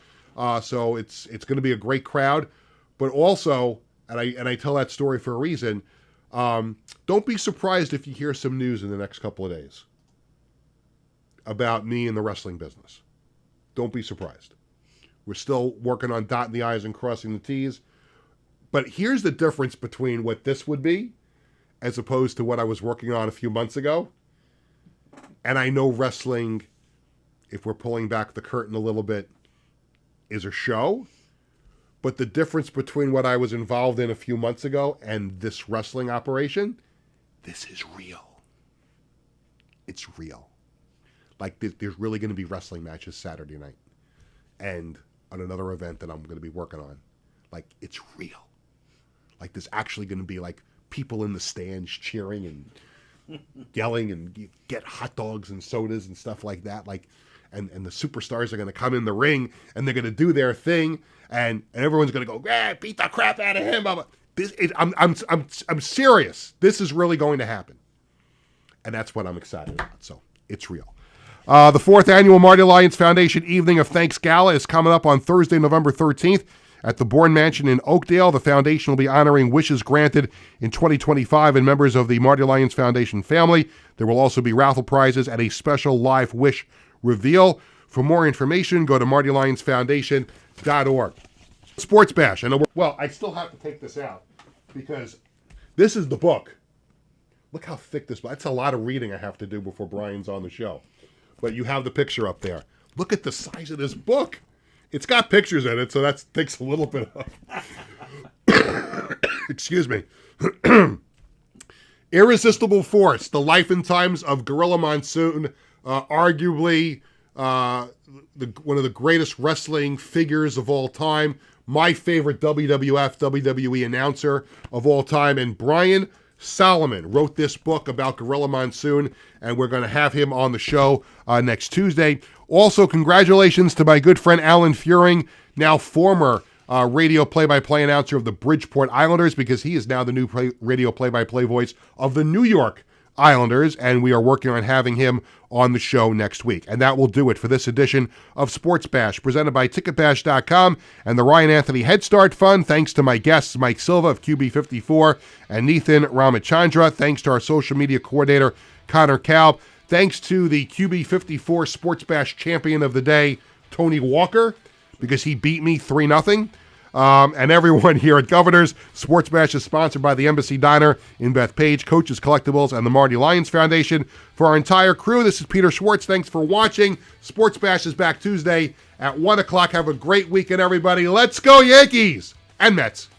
So it's going to be a great crowd. But also, and I tell that story for a reason, don't be surprised if you hear some news in the next couple of days about me in the wrestling business. Don't be surprised. We're still working on dotting the I's and crossing the T's. But here's the difference between what this would be as opposed to what I was working on a few months ago. And I know wrestling, if we're pulling back the curtain a little bit, is a show. But the difference between what I was involved in a few months ago and this wrestling operation, this is real. It's real. Like, there's really going to be wrestling matches Saturday night. And on another event that I'm going to be working on. Like, it's real. Like, there's actually going to be, like, people in the stands cheering and yelling and get hot dogs and sodas and stuff like that. Like, and the superstars are going to come in the ring and they're going to do their thing. And everyone's going to go, beat the crap out of him. I'm serious. This is really going to happen. And that's what I'm excited about. So it's real. The 4th annual Marty Alliance Foundation Evening of Thanks Gala is coming up on Thursday, November 13th at the Bourne Mansion in Oakdale. The foundation will be honoring wishes granted in 2025 and members of the Marty Alliance Foundation family. There will also be raffle prizes and a special live wish reveal. For more information, go to martyalliancefoundation.org. Sports Bash. I still have to take this out because this is the book. Look how thick this book. That's a lot of reading I have to do before Brian's on the show. But you have the picture up there. Look at the size of this book. It's got pictures in it, so that takes a little bit of... Excuse me. Irresistible Force, The Life and Times of Gorilla Monsoon, arguably one of the greatest wrestling figures of all time, my favorite WWF, WWE announcer of all time, and Brian Solomon wrote this book about Gorilla Monsoon, and we're going to have him on the show next Tuesday. Also, congratulations to my good friend Alan Furing, now former radio play-by-play announcer of the Bridgeport Islanders, because he is now the new radio play-by-play voice of the New York Islanders, and we are working on having him on the show next week. And that will do it for this edition of Sports Bash, presented by TicketBash.com and the Ryan Anthony Head Start Fund. Thanks to my guests, Mike Silva of QB54 and Nathan Ramachandra. Thanks to our social media coordinator, Connor Kalb. Thanks to the QB54 Sports Bash champion of the day, Tony Walker, because he beat me 3-0. And everyone here at Governors. Sports Bash is sponsored by the Embassy Diner in Bethpage, Coaches Collectibles, and the Marty Lyons Foundation. For our entire crew, this is Peter Schwartz. Thanks for watching. Sports Bash is back Tuesday at 1 o'clock. Have a great weekend, everybody. Let's go, Yankees and Mets.